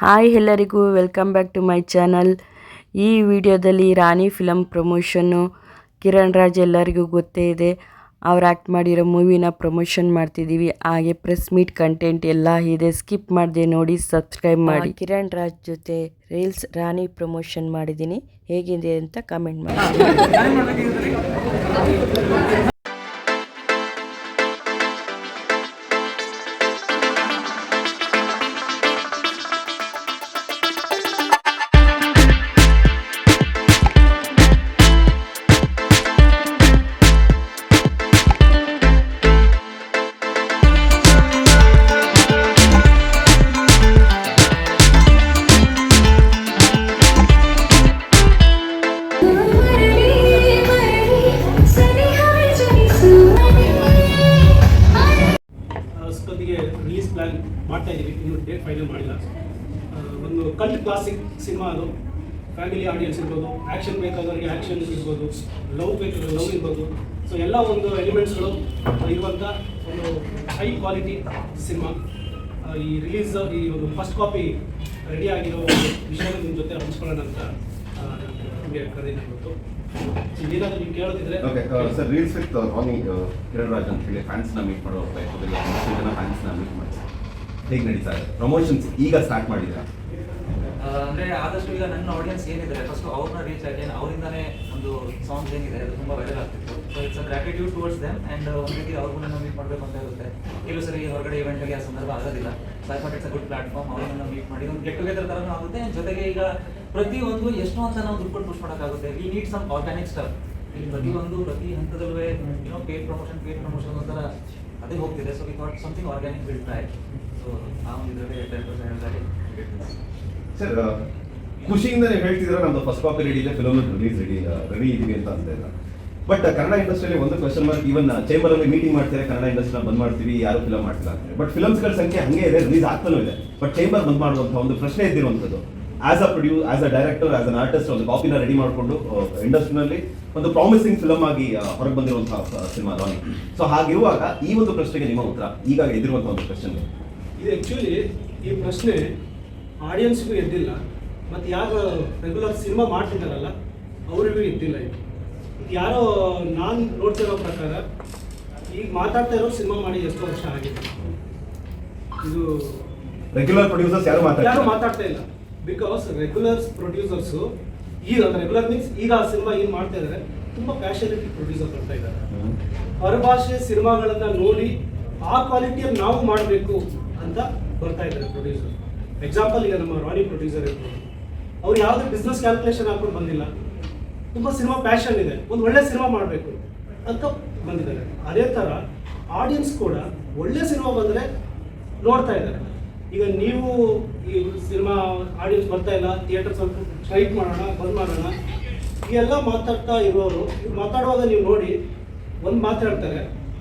Hi ಎಲ್ಲರಿಗೂ welcome back to my channel. ಈ ವಿಡಿಯೋದಲ್ಲಿ ರಾಣಿ ಫಿಲಮ್ ಪ್ರಮೋಷನ್ನು ಕಿರಣ್ ರಾಜ್ ಎಲ್ಲರಿಗೂ ಗೊತ್ತೇ ಇದೆ. ಅವ್ರು ಆ್ಯಕ್ಟ್ ಮಾಡಿರೋ ಮೂವಿನ ಪ್ರಮೋಷನ್ ಮಾಡ್ತಿದ್ದೀವಿ. ಹಾಗೆ ಪ್ರೆಸ್ ಮೀಟ್ ಕಂಟೆಂಟ್ ಎಲ್ಲ ಇದೆ, ಸ್ಕಿಪ್ ಮಾಡದೆ ನೋಡಿ, ಸಬ್ಸ್ಕ್ರೈಬ್ ಮಾಡಿ. ಕಿರಣ್ ರಾಜ್ ಜೊತೆ ರೀಲ್ಸ್ ರಾಣಿ ಪ್ರಮೋಷನ್ ಮಾಡಿದ್ದೀನಿ, ಹೇಗಿದೆ ಅಂತ ಕಮೆಂಟ್ ಮಾಡಿ. ರಿಲೀಸ್ ಪ್ಲಾನ್ ಮಾಡ್ತಾ ಇದ್ದೀವಿ, ಇನ್ನೂ ಡೇಟ್ ಫೈನಲ್ ಮಾಡಿಲ್ಲ. ಒಂದು ಕಲ್ಟ್ ಕ್ಲಾಸಿಕ್ ಸಿನಿಮಾ, ಅದು ಫ್ಯಾಮಿಲಿ ಆಡಿಯನ್ಸ್ ಇರ್ಬೋದು, ಆ್ಯಕ್ಷನ್ ಬೇಕಾದವರಿಗೆ ಆ್ಯಕ್ಷನ್ ಇರ್ಬೋದು, ಲವ್ ಬೇಕಾದ್ರೆ ಲವ್ ಇರ್ಬೋದು. ಸೊ ಎಲ್ಲ ಒಂದು ಎಲಿಮೆಂಟ್ಸ್ಗಳು ಇರುವಂಥ ಒಂದು ಹೈ ಕ್ವಾಲಿಟಿ ಸಿನಿಮಾ. ಈ ರಿಲೀಸ್ ಈ ಒಂದು ಫಸ್ಟ್ ಕಾಪಿ ರೆಡಿ ಆಗಿರೋ ವಿಷಯನ ನಿಮ್ಮ ಜೊತೆ ಹಂಚ್ಕೊಳ್ಳೋಣ ಅಂತ ನಿಮಗೆ ಕರೆದಿದ್ದೀನಿ ಇವತ್ತು. ಏನಾದರೂ ನೀವು ಕೇಳೋದಿದ್ರೆ. ಓಕೆ ಸರ್, ರೀಲ್ಸ್ ವಿತ್ ರಾಣಿ ಕಿರಣ್ ರಾಜ್ ಅಂತ ಹೇಳಿ ಫ್ಯಾನ್ಸ್ನ ಮೀಟ್ ಮಾಡೋ ಪ್ರಯತ್ನದಲ್ಲಿ ಜನ ಫ್ಯಾನ್ಸ್ನ ಮೀಟ್ ಮಾಡಿ ಹೇಗೆ ನಡೀತಾ ಇದೆ? ಪ್ರಮೋಷನ್ಸ್ ಈಗ ಸ್ಟಾರ್ಟ್ ಮಾಡಿದ್ದೀರಾ? ಅಂದರೆ ಆದಷ್ಟು ಈಗ ನನ್ನ ಆಡಿಯನ್ಸ್ ಏನಿದ್ದಾರೆ ಫಸ್ಟು ಅವ್ರನ್ನ ರೀಚ್ ಆಗಿ ಅವರಿಂದಾನೇ ಒಂದು ಸಾಂಗ್ಸ್ ಏನಿದೆ ಅದು ತುಂಬ ವೈರಲ್ ಆಗ್ತಿತ್ತು. So it's a gratitude towards them and ಒಂದು ರೀತಿ ಅವ್ರಿಗೂ ನನ್ನ ಮೀಟ್ ಮಾಡಬೇಕು ಅಂತ ಇರುತ್ತೆ. ಕೆಲವು ಸರಿ ಹೊರಗಡೆ ಇವೆಂಟ್ಗೆ ಆ ಸಂದರ್ಭ ಆಗೋದಿಲ್ಲ. So I thought it's a good platform. ಅವ್ರನ್ನ ಮೀಟ್ ಮಾಡಿ ಒಂದು ಗೆಟ್ ಟುಗೆದರ್ ಥರನೂ ಆಗುತ್ತೆ. ಜೊತೆಗೆ ಈಗ ಪ್ರತಿಯೊಂದು ಎಷ್ಟು ಅಂತ ನಾವು ದುಡ್ಡು ಪುಷ್ ಮಾಡೋಕ್ಕಾಗುತ್ತೆ. We need some organic stuff. ಇಲ್ಲಿ ಪ್ರತಿ ಹಂತದಲ್ಲೂ ಏನೋ ಪೇಡ್ ಪ್ರಮೋಷನ್ ಒಂಥರ ಅದೇ ಹೋಗ್ತಿದೆ. So we thought something organic will try. So ಆ ಒಂದು ಇದರಲ್ಲಿ ಸರ್, ಖುಷಿಯಿಂದ ನೀವು ಹೇಳ್ತಿದ್ರೆ ನಮ್ದು ಫಸ್ಟ್ ಕಾಪಿ ರೆಡಿ ಇದೆ, ಫಿಲಮ್ ರಿಲೀಸ್ ರೆಡಿ ಇದೀವಿ ಅಂತ ಇಲ್ಲ. ಬಟ್ ಕನ್ನಡ ಇಂಡಸ್ಟ್ರಿಯಲ್ಲಿ ಒಂದು ಕ್ವೆಶ್ಚನ್ ಮಾರ್ಕ್. ಈವನ್ ಚೇಂಬರ್ ಅಲ್ಲಿ ಮೀಟಿಂಗ್ ಮಾಡ್ತಾರೆ, ಕನ್ನಡ ಇಂಡಸ್ಟ್ರಿನ ಬಂದ್ ಮಾಡ್ತೀವಿ, ಯಾರು ಫಿಲಮ್ ಮಾಡ್ತಿಲ್ಲ ಅಂತಾರೆ. ಬಟ್ ಫಿಲಮ್ಸ್ಗಳ ಸಂಖ್ಯೆ ಹಂಗೆ ಇದೆ, ರಿಲೀಸ್ ಆಗ್ತಾನೂ ಇದೆ. ಬಟ್ ಚೇಂಬರ್ ಬಂದ್ ಮಾಡುವಂಥ ಒಂದು ಪ್ರಶ್ನೆ ಇದ್ದಿರುವಂಥದ್ದು. As a director, as an artist ಒಂದು ಕಾಪಿನ ರೆಡಿ ಮಾಡಿಕೊಂಡು ಇಂಡಸ್ಟ್ರಿನಲ್ಲಿ ಒಂದು ಪ್ರಾಮಿಸಿಂಗ್ ಫಿಲಮ್ ಆಗಿ ಹೊರಗೆ ಬಂದಿರುವಂತಹ ಸಿನಿಮಾ ರಾಣಿ. ಸೊ ಹಾಗಿರುವಾಗ ಈ ಒಂದು ಪ್ರಶ್ನೆಗೆ ನಿಮ್ಮ ಉತ್ತರ ಈಗ ಎದುರುವಂತಹ ಒಂದು ಪ್ರಶ್ನೆ ಇದು. ಆ್ಯಕ್ಚುಲಿ ಈ ಪ್ರಶ್ನೆ ಆಡಿಯನ್ಸ್ಗೂ ಎದ್ದಿಲ್ಲ, ಮತ್ತು ಯಾರು ರೆಗ್ಯುಲರ್ ಸಿನಿಮಾ ಮಾಡ್ತಿದ್ದಾರಲ್ಲ ಅವರಿಗೂ ಎದ್ದಿಲ್ಲ. ಇದು ಯಾರೋ ನಾನು ನೋಡ್ತಿರೋ ಪ್ರಕಾರ ಈಗ ಮಾತಾಡ್ತಾ ಇರೋ ಸಿನಿಮಾ ಮಾಡಿ ಎಷ್ಟು ವರ್ಷ ಆಗಿದೆ. ಇದು ರೆಗ್ಯುಲರ್ ಪ್ರೊಡ್ಯೂಸರ್ಸ್ ಯಾರು ಮಾತಾಡ್ತಾ ಇಲ್ಲ. ಬಿಕಾಸ್ ರೆಗ್ಯುಲರ್ ಪ್ರೊಡ್ಯೂಸರ್ಸು ಈಗ ರೆಗ್ಯುಲರ್ ಮೀನ್ಸ್ ಈಗ ಆ ಸಿನಿಮಾ ಏನು ಮಾಡ್ತಾ ಇದ್ದಾರೆ, ತುಂಬ ಪ್ಯಾಷನೇಟ್ ಪ್ರೊಡ್ಯೂಸರ್ ಬರ್ತಾ ಇದ್ದಾರೆ. ಹೊರಭಾಷೆ ಸಿನಿಮಾಗಳನ್ನ ನೋಡಿ ಆ ಕ್ವಾಲಿಟಿಯಲ್ಲಿ ನಾವು ಮಾಡಬೇಕು ಅಂತ ಬರ್ತಾ ಇದ್ದಾರೆ ಪ್ರೊಡ್ಯೂಸರ್. ಎಕ್ಸಾಂಪಲ್ ಈಗ ನಮ್ಮ ರಾಣಿ ಪ್ರೊಡ್ಯೂಸರ್ ಇರ್ಬೋದು, ಅವ್ರು ಯಾವುದೇ ಬಿಸ್ನೆಸ್ ಕ್ಯಾಲ್ಕುಲೇಷನ್ ಹಾಕೊಂಡು ಬಂದಿಲ್ಲ. ತುಂಬ ಸಿನಿಮಾ ಪ್ಯಾಷನ್ ಇದೆ, ಒಂದು ಒಳ್ಳೆ ಸಿನಿಮಾ ಮಾಡಬೇಕು ಅಂತ ಬಂದಿದ್ದಾರೆ. ಅದೇ ಥರ ಆಡಿಯನ್ಸ್ ಕೂಡ ಒಳ್ಳೆ ಸಿನಿಮಾ ಬಂದರೆ ನೋಡ್ತಾ ಇದ್ದಾರೆ. ಈಗ ನೀವು ಈ ಸಿನಿಮಾ ಆಡಿಯನ್ಸ್ ಬರ್ತಾ ಇಲ್ಲ, ಥಿಯೇಟರ್ ಸ್ವಲ್ಪ ಸ್ಟ್ರೈಕ್ ಮಾಡೋಣ, ಬಂದ್ ಮಾಡೋಣ, ಈಗೆಲ್ಲ ಮಾತಾಡ್ತಾ ಇರೋರು ಮಾತಾಡುವಾಗ ನೀವು ನೋಡಿ ಒಂದು ಮಾತಾಡ್ತಾರೆ,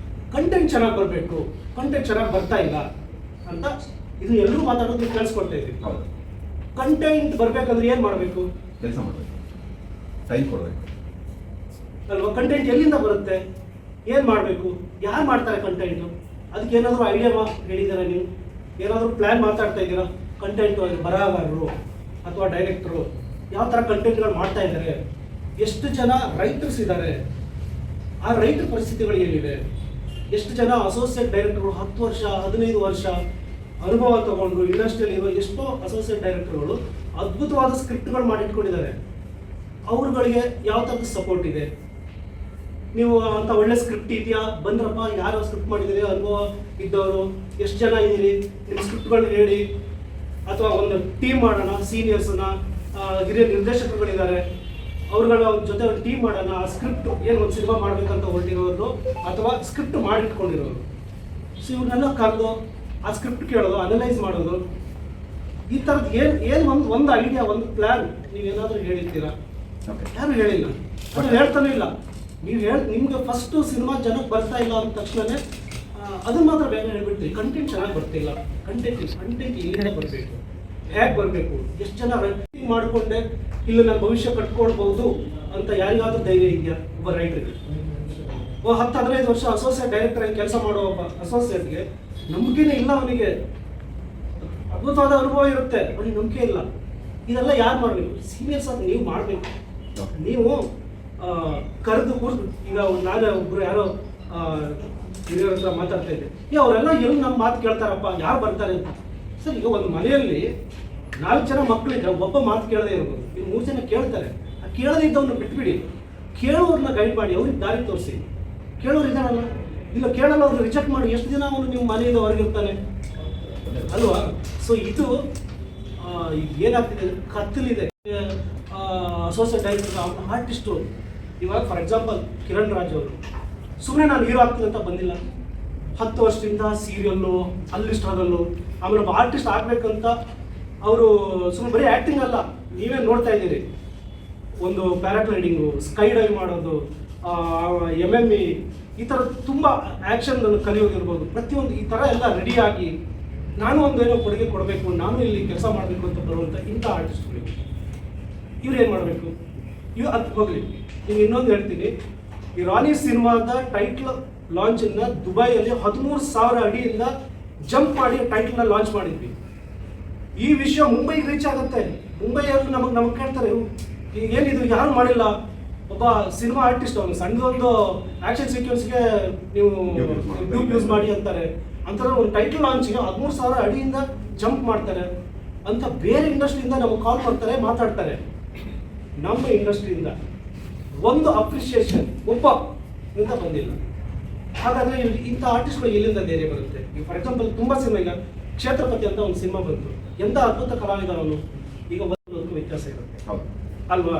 ಕಂಟೆಂಟ್ ಚೆನ್ನಾಗಿ ಬರಬೇಕು, ಕಂಟೆಂಟ್ ಚೆನ್ನಾಗಿ ಬರ್ತಾ ಇಲ್ಲ ಅಂತ. ಇದು ಎಲ್ಲರೂ ಮಾತಾಡೋದು ಕೇಳಿಸ್ಕೊಳ್ತಾ ಇದ್ದೀವಿ. ಕಂಟೆಂಟ್ ಬರ್ಬೇಕಂದ್ರೆ ಏನು ಮಾಡಬೇಕು? ಕೆಲಸ ಮಾಡಬೇಕು, ಟೈಮ್ ಕೊಡಬೇಕು ಅಲ್ವಾ? ಕಂಟೆಂಟ್ ಎಲ್ಲಿಂದ ಬರುತ್ತೆ, ಏನು ಮಾಡಬೇಕು, ಯಾರು ಮಾಡ್ತಾರೆ ಕಂಟೆಂಟು? ಅದಕ್ಕೆ ಏನಾದರೂ ಐಡಿಯಾ ಹೇಳಿದ್ದೀರಾ ನೀವು? ಏನಾದರೂ ಪ್ಲ್ಯಾನ್ ಮಾತಾಡ್ತಾ ಇದ್ದೀರಾ? ಕಂಟೆಂಟು ಬರಹಗಾರರು ಅಥವಾ ಡೈರೆಕ್ಟ್ರು ಯಾವ ಥರ ಕಂಟೆಂಟ್ಗಳು ಮಾಡ್ತಾ ಇದ್ದಾರೆ, ಎಷ್ಟು ಜನ ರೈಟರ್ಸ್ ಇದ್ದಾರೆ, ಆ ರೈಟರ್ ಪರಿಸ್ಥಿತಿಗಳು ಏನಿದೆ, ಎಷ್ಟು ಜನ ಅಸೋಸಿಯೇಟ್ ಡೈರೆಕ್ಟರ್ಗಳು 10 ವರ್ಷ 15 ವರ್ಷ ಅನುಭವ ತಗೊಂಡು ಇಂಡಸ್ಟ್ರಿಯಲ್ಲಿ ಇರೋ ಎಷ್ಟೋ ಅಸೋಸಿಯೇಟ್ ಡೈರೆಕ್ಟರ್ಗಳು ಅದ್ಭುತವಾದ ಸ್ಕ್ರಿಪ್ಟ್ಗಳು ಮಾಡಿಟ್ಕೊಂಡಿದ್ದಾರೆ. ಅವ್ರುಗಳಿಗೆ ಯಾವ ಥರದ ಸಪೋರ್ಟ್ ಇದೆ? ನೀವು ಅಂತ ಒಳ್ಳೆ ಸ್ಕ್ರಿಪ್ಟ್ ಇದೆಯಾ, ಬಂದ್ರಪ್ಪ, ಯಾರು ಸ್ಕ್ರಿಪ್ಟ್ ಮಾಡಿದ್ದೀರಿ, ಅನುಭವ ಇದ್ದವರು ಎಷ್ಟು ಜನ ಇದ್ದೀರಿ, ನಿಮ್ಮ ಸ್ಕ್ರಿಪ್ಟ್ಗಳು ಹೇಳಿ. ಅಥವಾ ಒಂದು ಟೀಮ್ ಮಾಡೋಣ, ಸೀನಿಯರ್ಸನ್ನ, ಹಿರಿಯ ನಿರ್ದೇಶಕರುಗಳಿದ್ದಾರೆ, ಅವ್ರುಗಳ ಜೊತೆ ಒಂದು ಟೀಮ್ ಮಾಡೋಣ. ಆ ಸ್ಕ್ರಿಪ್ಟ್ ಏನು ಒಂದು ಸಿನಿಮಾ ಮಾಡಬೇಕಂತ ಹೊರಟಿರೋರು ಅಥವಾ ಸ್ಕ್ರಿಪ್ಟ್ ಮಾಡಿಟ್ಕೊಂಡಿರೋರು, ಸೊ ಇವ್ರನ್ನೆಲ್ಲ ಕರೆದು ಆ ಸ್ಕ್ರಿಪ್ಟ್ ಕೇಳೋದು, ಅನಲೈಸ್ ಮಾಡೋದು, ಈ ಥರದ್ದು ಏನು ಒಂದು ಐಡಿಯಾ, ಒಂದು ಪ್ಲ್ಯಾನ್ ನೀವೇನಾದರೂ ಹೇಳಿರ್ತೀರಾ? ಯಾರು ಹೇಳಿಲ್ಲ, ಅದು ಹೇಳ್ತಾನೆ ಇಲ್ಲ. ನೀವು ನಿಮಗೆ ಫಸ್ಟು ಸಿನಿಮಾ ಜನಕ್ಕೆ ಬರ್ತಾ ಇಲ್ಲ ಅಂದ ತಕ್ಷಣವೇ ಅದನ್ನು ಮಾತ್ರ ಬೇಗ ಹೇಳ್ಬಿಡ್ತೀವಿ, ಕಂಟೆಂಟ್ ಚೆನ್ನಾಗಿ ಬರ್ತಿಲ್ಲ. ಕಂಟೆಂಟ್ ಇಲ್ಲಿಂದ ಬರಬೇಕು, ಹೇಗೆ ಬರಬೇಕು, ಎಷ್ಟು ಜನ ರೈಟಿಂಗ್ ಮಾಡಿಕೊಂಡೆ ಇಲ್ಲಿ ನನ್ನ ಭವಿಷ್ಯ ಕಟ್ಕೊಳ್ಬಹುದು ಅಂತ ಯಾರಿಗಾದ್ರೂ ಧೈರ್ಯ ಇದೆಯಾ ಒಬ್ಬ ರೈಟರ್ಗೆ? 10-15 ವರ್ಷ ಅಸೋಸಿಯೇಟ್ ಡೈರೆಕ್ಟರ್ ಆಗಿ ಕೆಲಸ ಮಾಡೋ ಒಬ್ಬ ಅಸೋಸಿಯೇಟ್ಗೆ ನಂಬಿಕೆನೇ ಇಲ್ಲ ಅವನಿಗೆ. ಅದ್ಭುತವಾದ ಅನುಭವ ಇರುತ್ತೆ, ಅವ್ರಿಗೆ ನಂಬಿಕೆ ಇಲ್ಲ. ಇದೆಲ್ಲ ಯಾರು ಮಾಡಬೇಕು? ಸೀನಿಯರ್ಸ್ ಆಗಿ ನೀವು ಮಾಡಬೇಕು. ನೀವು ಕರೆದು ಕೂರಿದು, ಈಗ ನಾಳೆ ಒಬ್ಬರು ಯಾರೋ ಹಿರಿಯರ ಹತ್ರ ಮಾತಾಡ್ತಾ ಇದ್ದೆ, ಅವರೆಲ್ಲ ಎಲ್ಲಿ ನಮ್ಮ ಮಾತು ಕೇಳ್ತಾರಪ್ಪ, ಯಾರು ಬರ್ತಾರೆ ಅಂತ. ಸರ್, ಈಗ ಒಂದು ಮನೆಯಲ್ಲಿ 4 ಜನ ಮಕ್ಕಳಿದ್ರೆ ಒಬ್ಬ ಮಾತು ಕೇಳದೇ ಇರ್ಬೋದು, ಈಗ 3 ಜನ ಕೇಳ್ತಾರೆ. ಆ ಕೇಳದೇ ಇದ್ದವ್ರನ್ನ ಬಿಟ್ಬಿಡಿ, ಕೇಳೋರನ್ನ ಗೈಡ್ ಮಾಡಿ, ಅವ್ರಿಗೆ ದಾರಿ ತೋರಿಸಿ. ಕೇಳೋರು ಇದ್ದಾರಲ್ಲ, ಇಲ್ಲ ಕೇಳಲ್ಲ, ಅವ್ರನ್ನ ರಿಜೆಕ್ಟ್ ಮಾಡಿ ಎಷ್ಟು ದಿನ ಅವನು ನೀವು ಮನೆಯಿಂದ ಹೊರಗಿರ್ತಾನೆ ಅಲ್ವಾ? ಸೊ ಇದು ಏನಾಗ್ತಿದೆ, ಕತ್ತಲಿದೆ. ಅಸೋಸಿಯೇಟ್ ಡೈರೆಕ್ಟರ್ ಆರ್ಟಿಸ್ಟು, ಇವಾಗ ಫಾರ್ ಎಕ್ಸಾಂಪಲ್ ಕಿರಣ್ ರಾಜ್ ಅವರು ಸುಮ್ಮನೆ ನಾನು ಹೀರೋ ಆಗ್ತೀನಿ ಅಂತ ಬಂದಿಲ್ಲ. 10 ವರ್ಷದಿಂದ ಸೀರಿಯಲ್ಲು, ಅಲ್ಲಿಸ್ಟ್ರದಲ್ಲು, ಆಮೇಲೆ ಒಬ್ಬ ಆರ್ಟಿಸ್ಟ್ ಆಗಬೇಕಂತ ಅವರು ಸುಮ್ಮನೆ ಬರೀ ಆ್ಯಕ್ಟಿಂಗ್ ಅಲ್ಲ, ನೀವೇ ನೋಡ್ತಾ ಇದ್ದೀರಿ. ಒಂದು ಪ್ಯಾರಾಗ್ಲೈಡಿಂಗು, ಸ್ಕೈ ಡೈವ್ ಮಾಡೋದು, MMA, ಈ ಥರ ತುಂಬ ಆ್ಯಕ್ಷನ್ ಕಲಿಯೋದಿರ್ಬೋದು. ಪ್ರತಿಯೊಂದು ಈ ಥರ ಎಲ್ಲ ರೆಡಿಯಾಗಿ ನಾನು ಒಂದೇನೋ ಕೊಡುಗೆ ಕೊಡಬೇಕು, ನಾನು ಇಲ್ಲಿ ಕೆಲಸ ಮಾಡಬೇಕು ಅಂತ ಬರುವಂಥ ಇಂಥ ಆರ್ಟಿಸ್ಟ್ಗಳಿಗೆ ಇವ್ರು ಏನು ಮಾಡಬೇಕು? ಅದು ಹೋಗಲಿ. ನೀವು ಇನ್ನೊಂದು ಹೇಳ್ತೀನಿ, ಈ ರಾನಿ ಸಿನಿಮಾದ ಟೈಟ್ಲ್ ಲಾಂಚನ್ನು ದುಬೈಯಲ್ಲಿ 13,000 ಅಡಿಯಿಂದ ಜಂಪ್ ಮಾಡಿ ಟೈಟ್ಲನ್ನ ಲಾಂಚ್ ಮಾಡಿದ್ವಿ. ಈ ವಿಷಯ ಮುಂಬೈಗೆ ರೀಚ್ ಆಗುತ್ತೆ. ಮುಂಬೈಯಲ್ಲಿ ನಮಗೆ ಕೇಳ್ತಾರೆ, ಈಗ ಏನಿದು ಯಾರು ಮಾಡಿಲ್ಲ, ಒಬ್ಬ ಸಿನಿಮಾ ಆರ್ಟಿಸ್ಟ್ ಅವನು ಸಣ್ಣದೊಂದು ಆ್ಯಕ್ಷನ್ ಸೀಕ್ವೆನ್ಸ್ಗೆ ನೀವು ಟ್ಯೂಬ್ ಯೂಸ್ ಮಾಡಿ ಅಂತಾರೆ. ಅಂತರ ಒಂದು ಟೈಟಲ್ ಲಾಂಚ್ಗೆ 13,000 ಅಡಿಯಿಂದ ಜಂಪ್ ಮಾಡ್ತಾರೆ ಅಂತ ಬೇರೆ ಇಂಡಸ್ಟ್ರಿಯಿಂದ ನಮಗೆ ಕಾಲ್ ಮಾಡ್ತಾರೆ, ಮಾತಾಡ್ತಾರೆ. ನಮ್ಮ ಇಂಡಸ್ಟ್ರಿಯಿಂದ ಒಂದು ಅಪ್ರಿಷಿಯೇಷನ್ ಒಬ್ಬ ಇಂದ ಬಂದಿಲ್ಲ. ಹಾಗಾದರೆ ಇಂಥ ಆರ್ಟಿಸ್ಟ್ಗಳು ಎಲ್ಲಿಂದ ಧೈರ್ಯ ಬರುತ್ತೆ? ಈಗ ಫಾರ್ ಎಕ್ಸಾಂಪಲ್ ತುಂಬ ಸಿನಿಮಾ, ಈಗ ಕ್ಷೇತ್ರಪತಿ ಅಂತ ಒಂದು ಸಿನಿಮಾ ಬಂತು, ಎಂಥ ಅದ್ಭುತ ಕಲಾವಿದ ಅವನು. ಈಗ ಒಂದು ವ್ಯತ್ಯಾಸ ಇರುತ್ತೆ ಅಲ್ವಾ?